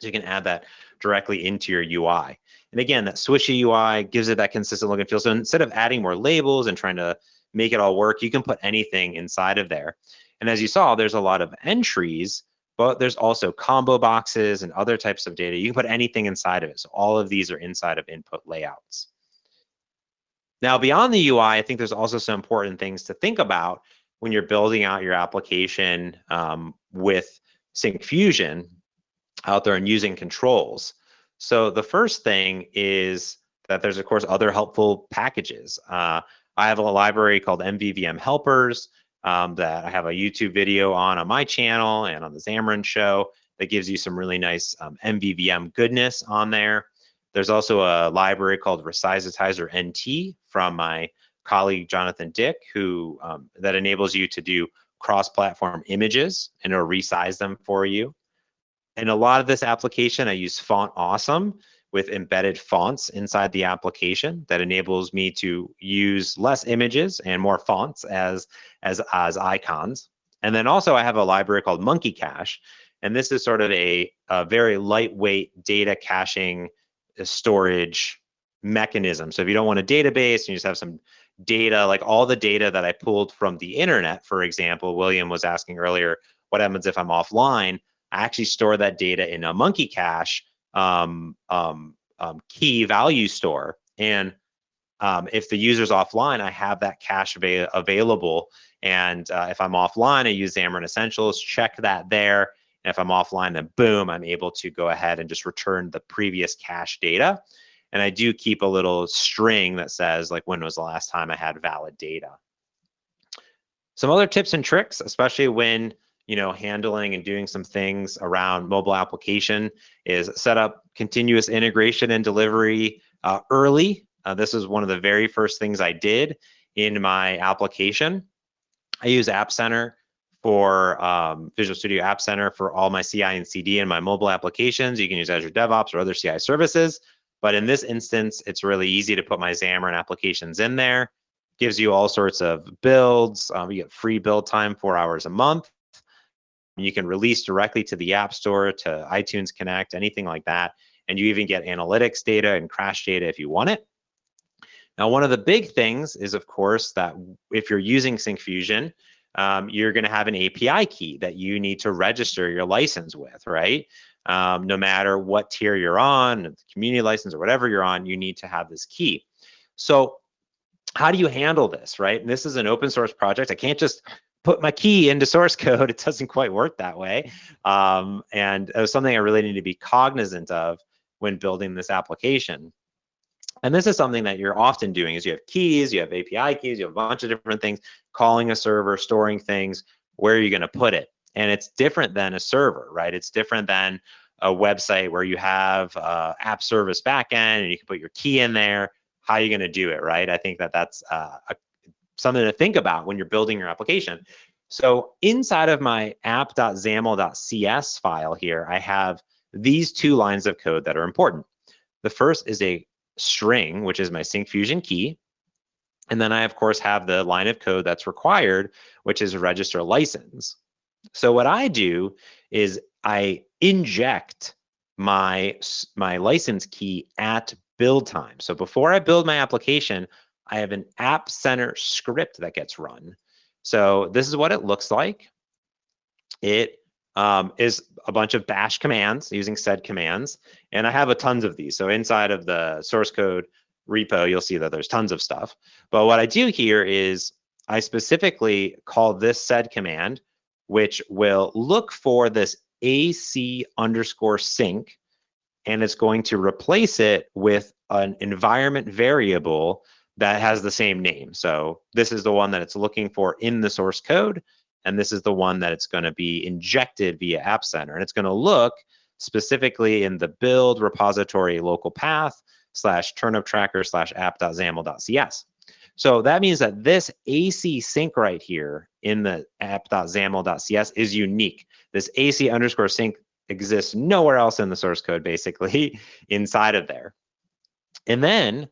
So you can add that directly into your UI. And again, that swooshy UI gives it that consistent look and feel. So instead of adding more labels and trying to make it all work, you can put anything inside of there. And as you saw, there's a lot of entries but there's also combo boxes and other types of data. You can put anything inside of it. So all of these are inside of input layouts. Now, beyond the UI, I think there's also some important things to think about when you're building out your application with Syncfusion out there and using controls. So the first thing is that there's, of course, other helpful packages. I have a library called MVVM helpers that I have a YouTube video on my channel and on the Xamarin Show that gives you some really nice MVVM goodness on there. There's also a library called Resizetizer NT from my colleague Jonathan Dick, who that enables you to do cross-platform images and it'll resize them for you. In a lot of this application, I use Font Awesome with embedded fonts inside the application that enables me to use less images and more fonts as icons. And then also I have a library called Monkey Cache, and this is sort of a very lightweight data caching storage mechanism. So if you don't want a database and you just have some data, like all the data that I pulled from the internet, for example, William was asking earlier, what happens if I'm offline? I actually store that data in a Monkey Cache key value store. And if the user's offline, I have that cache available. And if I'm offline, I use Xamarin Essentials, check that there. And if I'm offline, then boom, I'm able to go ahead and just return the previous cache data. And I do keep a little string that says, like, when was the last time I had valid data? Some other tips and tricks, especially when handling and doing some things around mobile application, is set up continuous integration and delivery early. This is one of the very first things I did in my application. I use App Center for Visual Studio App Center for all my CI and CD in my mobile applications. You can use Azure DevOps or other CI services. But in this instance, it's really easy to put my Xamarin applications in there. Gives you all sorts of builds. You get free build time, 4 hours a month. You can release directly to the App Store, to iTunes Connect, anything like that. And you even get analytics data and crash data if you want it. Now, one of the big things is, of course, that if you're using Syncfusion, you're going to have an API key that you need to register your license with, right? No matter what tier you're on, the community license or whatever you're on, you need to have this key. So how do you handle this, right? And this is an open source project. I can't just put my key into source code. It doesn't quite work that way. And it was something I really need to be cognizant of when building this application. And this is something that you're often doing is you have keys, you have API keys, you have a bunch of different things, calling a server, storing things, where are you going to put it? And it's different than a server, right? It's different than a website where you have app service backend and you can put your key in there. How are you going to do it, right? I think that that's something to think about when you're building your application. So inside of my app.xaml.cs file here, I have these two lines of code that are important. The first is a string, which is my Syncfusion key. And then I, of course, have the line of code that's required, which is register license. So what I do is I inject my license key at build time. So before I build my application, I have an App Center script that gets run. So this is what it looks like. It is a bunch of bash commands using sed commands, and I have tons of these. So inside of the source code repo, you'll see that there's tons of stuff. But what I do here is I specifically call this sed command, which will look for this AC_sync, and it's going to replace it with an environment variable that has the same name. So this is the one that it's looking for in the source code, and this is the one that it's going to be injected via App Center. And it's going to look specifically in the build repository local path /turnip tracker /app.xaml.cs. So that means that this AC sync right here in the app.xaml.cs is unique. This AC_sync exists nowhere else in the source code, basically, inside of there. And then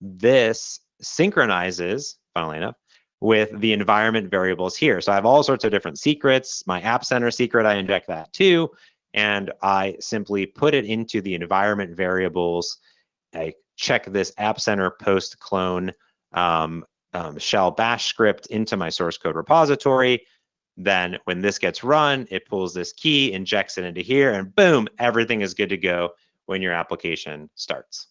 this synchronizes, funnily enough, with the environment variables here. So I have all sorts of different secrets. My App Center secret, I inject that too. And I simply put it into the environment variables. I check this App Center post clone shell bash script into my source code repository. Then when this gets run, it pulls this key, injects it into here, and boom, everything is good to go when your application starts.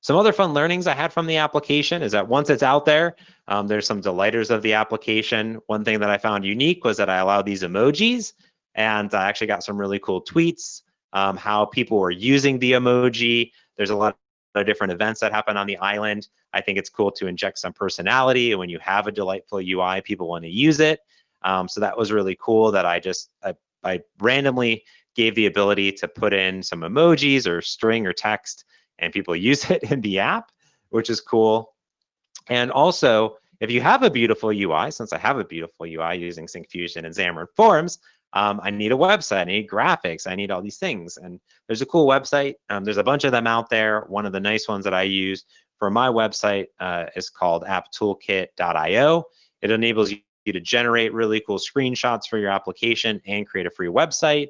Some other fun learnings I had from the application is that once it's out there, there's some delighters of the application. One thing that I found unique was that I allowed these emojis, and I actually got some really cool tweets, how people were using the emoji. There's a lot of different events that happen on the island. I think it's cool to inject some personality, and when you have a delightful UI, people want to use it. So that was really cool that I randomly gave the ability to put in some emojis or string or text, and people use it in the app, which is cool. And also, if you have a beautiful UI, since I have a beautiful UI using Syncfusion and Xamarin.Forms, I need a website, I need graphics, I need all these things. And there's a cool website. There's a bunch of them out there. One of the nice ones that I use for my website is called apptoolkit.io. It enables you to generate really cool screenshots for your application and create a free website.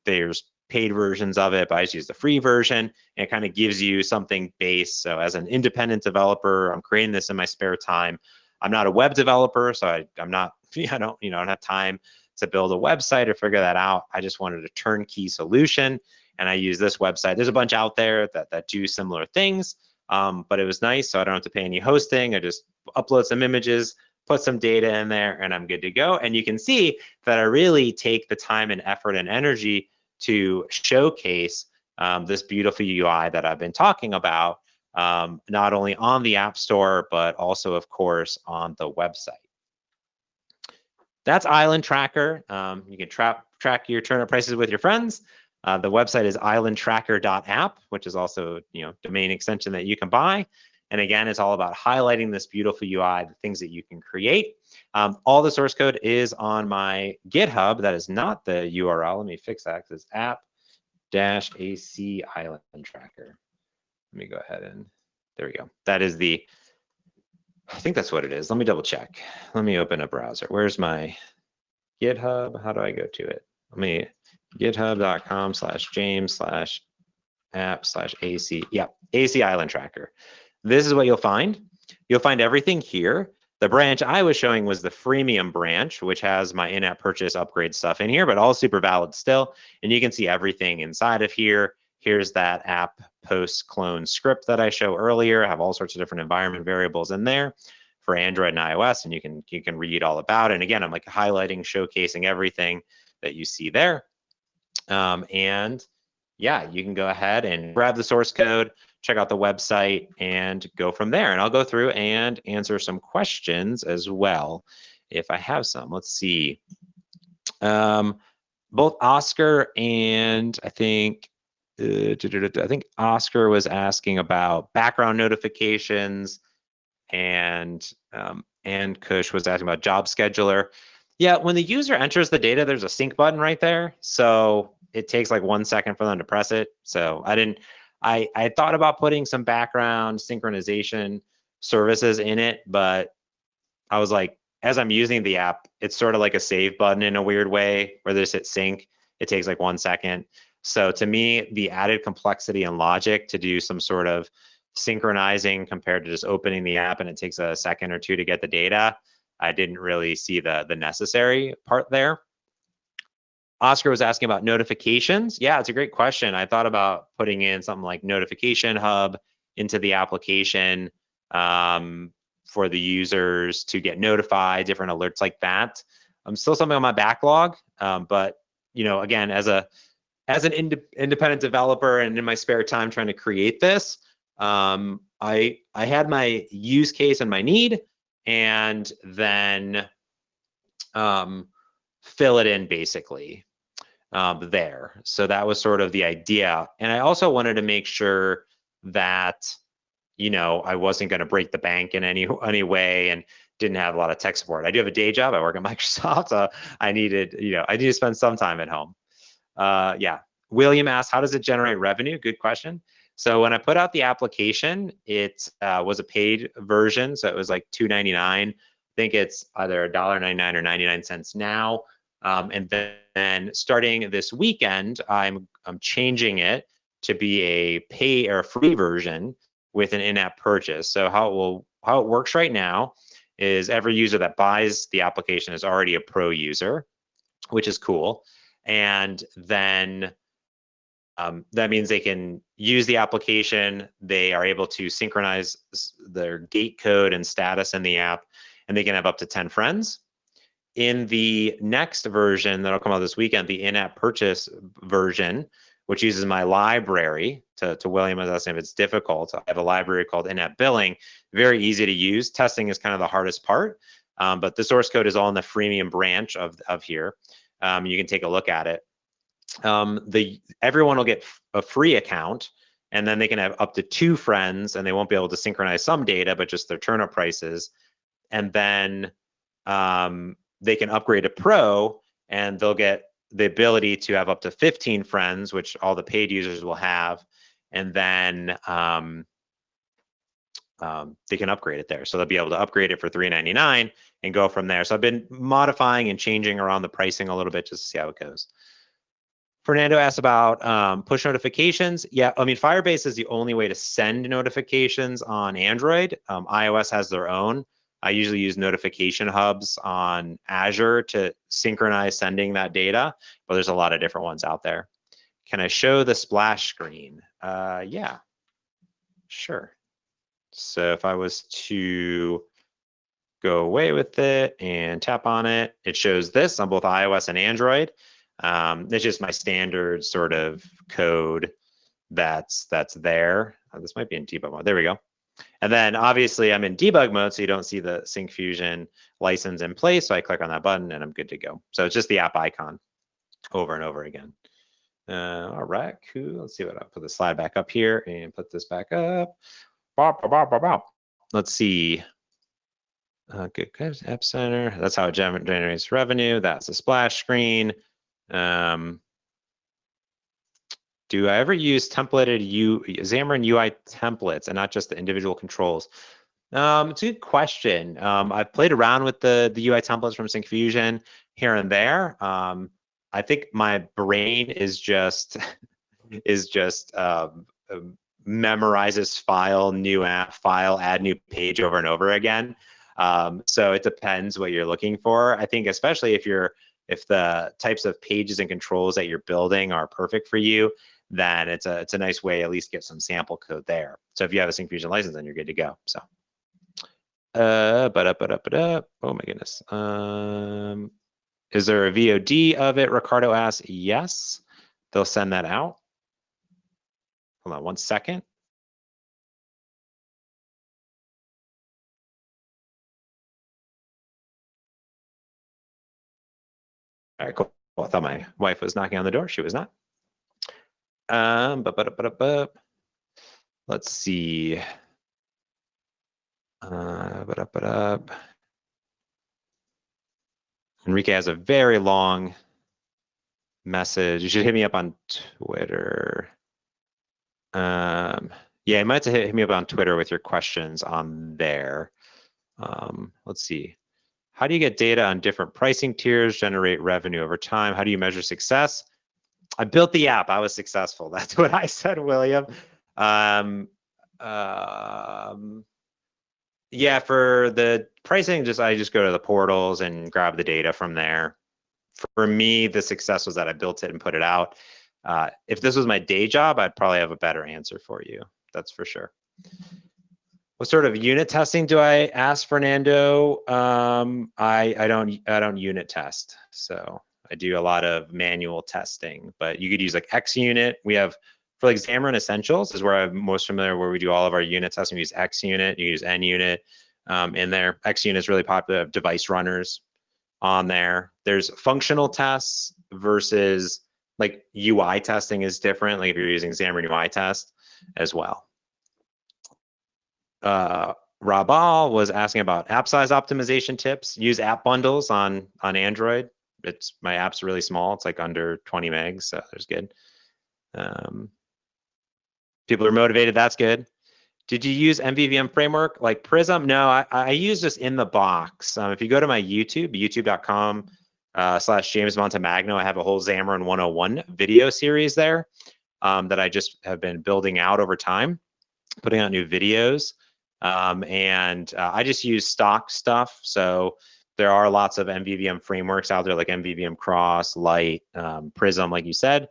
There's paid versions of it, but I just use the free version, and it kind of gives you something base. So as an independent developer, I'm creating this in my spare time. I'm not a web developer, so I'm not, I don't have time to build a website or figure that out. I just wanted a turnkey solution, and I use this website. There's a bunch out there that do similar things, but it was nice, so I don't have to pay any hosting. I just upload some images, put some data in there, and I'm good to go. And you can see that I really take the time and effort and energy to showcase this beautiful UI that I've been talking about, not only on the App Store, but also, of course, on the website. That's Island Tracker. You can track your turnip prices with your friends. The website is islandtracker.app, which is also domain extension that you can buy. And again, it's all about highlighting this beautiful UI, the things that you can create. All the source code is on my GitHub. That is not the URL. Let me fix that because it's app-ac island tracker. Let me go ahead and there we go. That is the, I think that's what it is. Let me double check. Let me open a browser. Where's my GitHub? How do I go to it? Let me github.com/james/app/ac. Yeah, AC Island Tracker. This is what you'll find. You'll find everything here. The branch I was showing was the freemium branch, which has my in-app purchase upgrade stuff in here, but all super valid still. And you can see everything inside of here. Here's that app post clone script that I showed earlier. I have all sorts of different environment variables in there for Android and iOS, and you can read all about it. And again, I'm like highlighting, showcasing everything that you see there. And yeah, you can go ahead and grab the source code, check out the website, and go from there. And I'll go through and answer some questions as well if I have some. Let's see. Both Oscar and I think Oscar was asking about background notifications, and Kush was asking about job scheduler. Yeah, when the user enters the data, there's a sync button right there. So it takes like 1 second for them to press it. So I thought about putting some background synchronization services in it, but I was like, as I'm using the app, it's sort of like a save button in a weird way where they just hit sync. It takes like 1 second. So to me, the added complexity and logic to do some sort of synchronizing compared to just opening the app and it takes a second or two to get the data, I didn't really see the necessary part there. Oscar was asking about notifications. Yeah, it's a great question. I thought about putting in something like Notification Hub into the application for the users to get notified, different alerts like that. Still something on my backlog, but again, as an independent developer and in my spare time trying to create this, I had my use case and my need, and then fill it in basically there. So that was sort of the idea. And I also wanted to make sure that I wasn't going to break the bank in any way and didn't have a lot of tech support. I do have a day job. I work at Microsoft, so I needed to spend some time at home. Yeah. William asked, how does it generate revenue? Good question. So when I put out the application, it was a paid version. So it was like $2.99. I think it's either $1.99 or 99 cents now. And then starting this weekend, I'm changing it to be a pay or free version with an in-app purchase. So how it works right now is every user that buys the application is already a pro user, which is cool. And then that means they can use the application. They are able to synchronize their gate code and status in the app, and they can have up to 10 friends. In the next version that'll come out this weekend, the in-app purchase version, which uses my library, to William was asking if it's difficult. I have a library called in-app billing, very easy to use. Testing is kind of the hardest part, but the source code is all in the freemium branch of here. You can take a look at it. Everyone will get a free account, and then they can have up to 2 friends, and they won't be able to synchronize some data, but just their turnip prices. And then they can upgrade to Pro, and they'll get the ability to have up to 15 friends, which all the paid users will have, and then they can upgrade it there. So they'll be able to upgrade it for $3.99 and go from there. So I've been modifying and changing around the pricing a little bit just to see how it goes. Fernando asked about push notifications. Yeah, I mean, Firebase is the only way to send notifications on Android. iOS has their own. I usually use notification hubs on Azure to synchronize sending that data, but there's a lot of different ones out there. Can I show the splash screen? Yeah, sure. So if I was to go away with it and tap on it, it shows this on both iOS and Android. It's just my standard sort of code that's there. This might be in debug mode. There we go. And then obviously I'm in debug mode, so you don't see the Syncfusion license in place. So I click on that button and I'm good to go. So it's just the app icon over and over again. All right, cool. Let's see what I'll put the slide back up here and put this back up. Let's see. Good App Center. That's how it generates revenue. That's the splash screen. Do I ever use templated Xamarin UI templates and not just the individual controls? It's a good question. I've played around with the UI templates from Syncfusion here and there. I think my brain is just memorizes file, new app, file, add new page over and over again. So it depends what you're looking for. I think especially if the types of pages and controls that you're building are perfect for you, then it's a nice way at least get some sample code there. So if you have a Syncfusion license, then you're good to go. So, oh my goodness. Is there a VOD of it? Ricardo asks. Yes, they'll send that out. Hold on 1 second. All right, cool. Well, I thought my wife was knocking on the door. She was not. Let's see. Enrique has a very long message. You should hit me up on Twitter. Yeah, you might have to hit me up on Twitter with your questions on there. Let's see. How do you get data on different pricing tiers, generate revenue over time? How do you measure success? I built the app. I was successful. That's what I said, William. Yeah, for the pricing, I just go to the portals and grab the data from there. For me, the success was that I built it and put it out. If this was my day job, I'd probably have a better answer for you. That's for sure. What sort of unit testing do I ask, Fernando? I don't unit test, so I do a lot of manual testing. But you could use like XUnit. We have for like Xamarin Essentials is where I'm most familiar, where we do all of our unit testing. We use XUnit. You use NUnit in there. XUnit is really popular. Device runners on there. There's functional tests versus like UI testing is different. Like if you're using Xamarin UI test as well. Rabal was asking about app size optimization tips. Use app bundles on Android. My app's really small. It's like under 20 megs, so there's good. People are motivated. That's good. Did you use MVVM framework like Prism? No, I use this in the box. If you go to my YouTube, youtube.com/James Montemagno, I have a whole Xamarin 101 video series there that I just have been building out over time, putting out new videos. I just use stock stuff. So there are lots of MVVM frameworks out there like MVVM Cross, Lite, Prism, like you said.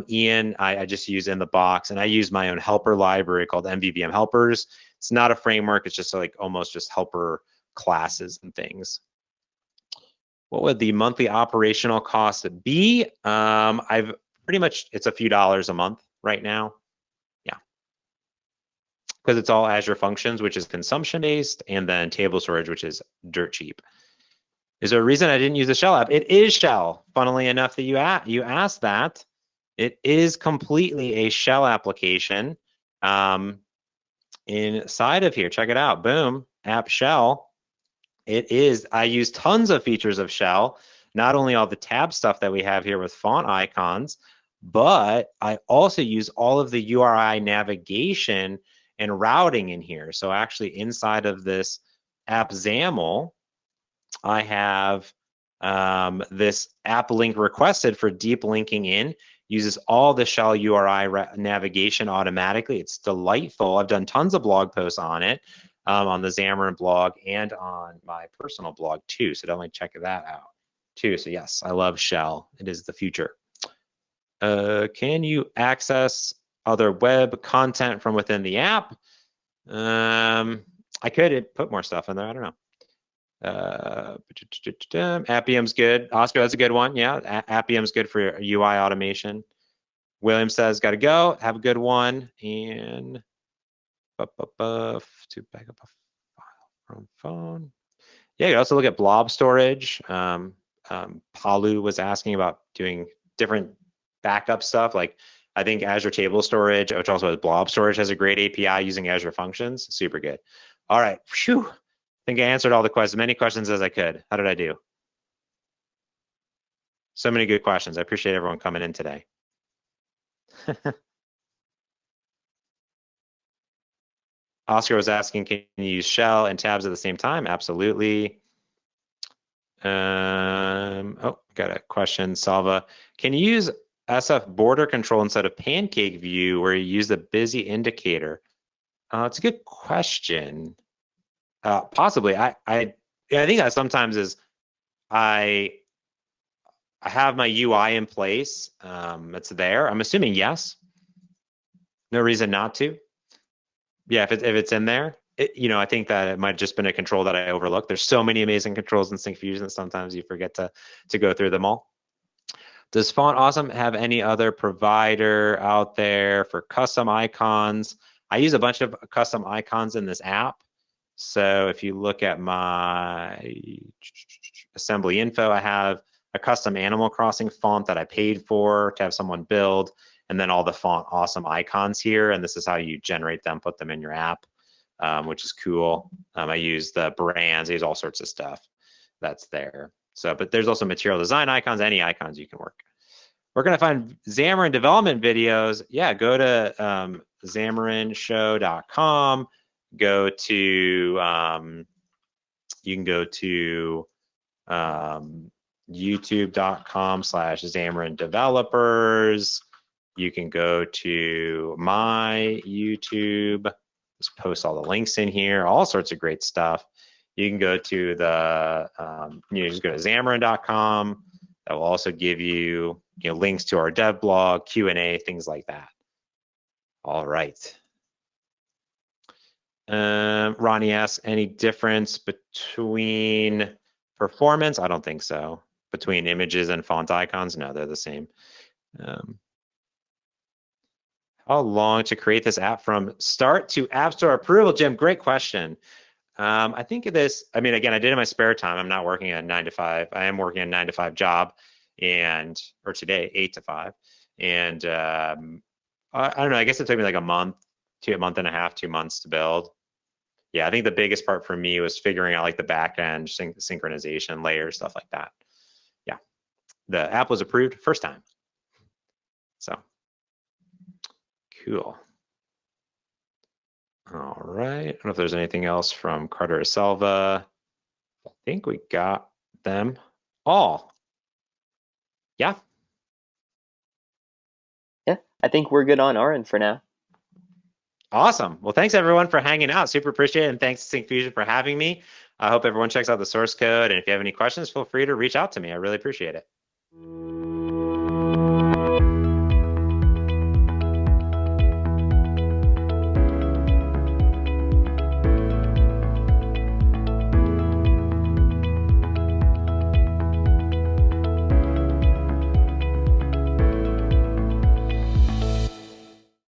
Ian, I just use in the box, and I use my own helper library called MVVM Helpers. It's not a framework, it's just like almost just helper classes and things. What would the monthly operational cost be? I've pretty much, it's a few dollars a month right now. Yeah. Because it's all Azure Functions, which is consumption based, and then table storage, which is dirt cheap. Is there a reason I didn't use the Shell app? It is Shell. Funnily enough that you asked that. It is completely a Shell application inside of here. Check it out. Boom, app Shell. It is, I use tons of features of Shell, not only all the tab stuff that we have here with font icons, but I also use all of the URI navigation and routing in here. So actually inside of this app XAML, I have this app link requested for deep linking in, uses all the Shell URI navigation automatically. It's delightful. I've done tons of blog posts on it, on the Xamarin blog and on my personal blog too. So definitely check that out too. So yes, I love Shell. It is the future. Can you access other web content from within the app? I could put more stuff in there. I don't know. Appium's good. Oscar, that's a good one. Yeah, Appium's good for UI automation. William says, got to go. Have a good one. And to back up a file from phone. Yeah, you can also look at blob storage. Palu was asking about doing different backup stuff. Like I think Azure Table Storage, which also has blob storage, has a great API using Azure Functions. Super good. All right. Phew. I think I answered all the questions, many questions as I could. How did I do? So many good questions. I appreciate everyone coming in today. Oscar was asking, can you use shell and tabs at the same time? Absolutely. Oh, got a question, Salva. Can you use SF border control instead of pancake view where you use the busy indicator? It's a good question. Possibly. I think that sometimes is I have my UI in place. It's there. I'm assuming yes. No reason not to. Yeah, if it's in there, I think that it might have just been a control that I overlooked. There's so many amazing controls in Syncfusion that sometimes you forget to go through them all. Does Font Awesome have any other provider out there for custom icons? I use a bunch of custom icons in this app. So if you look at my assembly info, I have a custom Animal Crossing font that I paid for to have someone build, and then all the Font Awesome icons here. And this is how you generate them, put them in your app, which is cool. I use the brands, I use all sorts of stuff that's there. So, but there's also material design icons, any icons you can work. We're going to find Xamarin development videos. Yeah, go to xamarinshow.com. Go to, you can go to youtube.com/Xamarin developers. You can go to my YouTube. Just post all the links in here, all sorts of great stuff. You can go to the, just go to xamarin.com. That will also give you, links to our dev blog, Q&A, things like that. All right. Ronnie asks, any difference between performance? I don't think so. Between images and font icons? No, they're the same. How long to create this app from start to App Store approval? Jim, great question. I think of this, again, I did it in my spare time. I'm not working a 9 to 5. I am working a 9 to 5 job, or today, 8 to 5. And I don't know, I guess it took me like a month to a month and a half, 2 months to build. Yeah, I think the biggest part for me was figuring out like the back end synchronization layers, stuff like that. Yeah, the app was approved first time. So cool. All right, I don't know if there's anything else from Carter or Salva. I think we got them all. Yeah. Yeah, I think we're good on our end for now. Awesome. Well, thanks everyone for hanging out. Super appreciate it. And thanks to Syncfusion for having me. I hope everyone checks out the source code. And if you have any questions, feel free to reach out to me. I really appreciate it.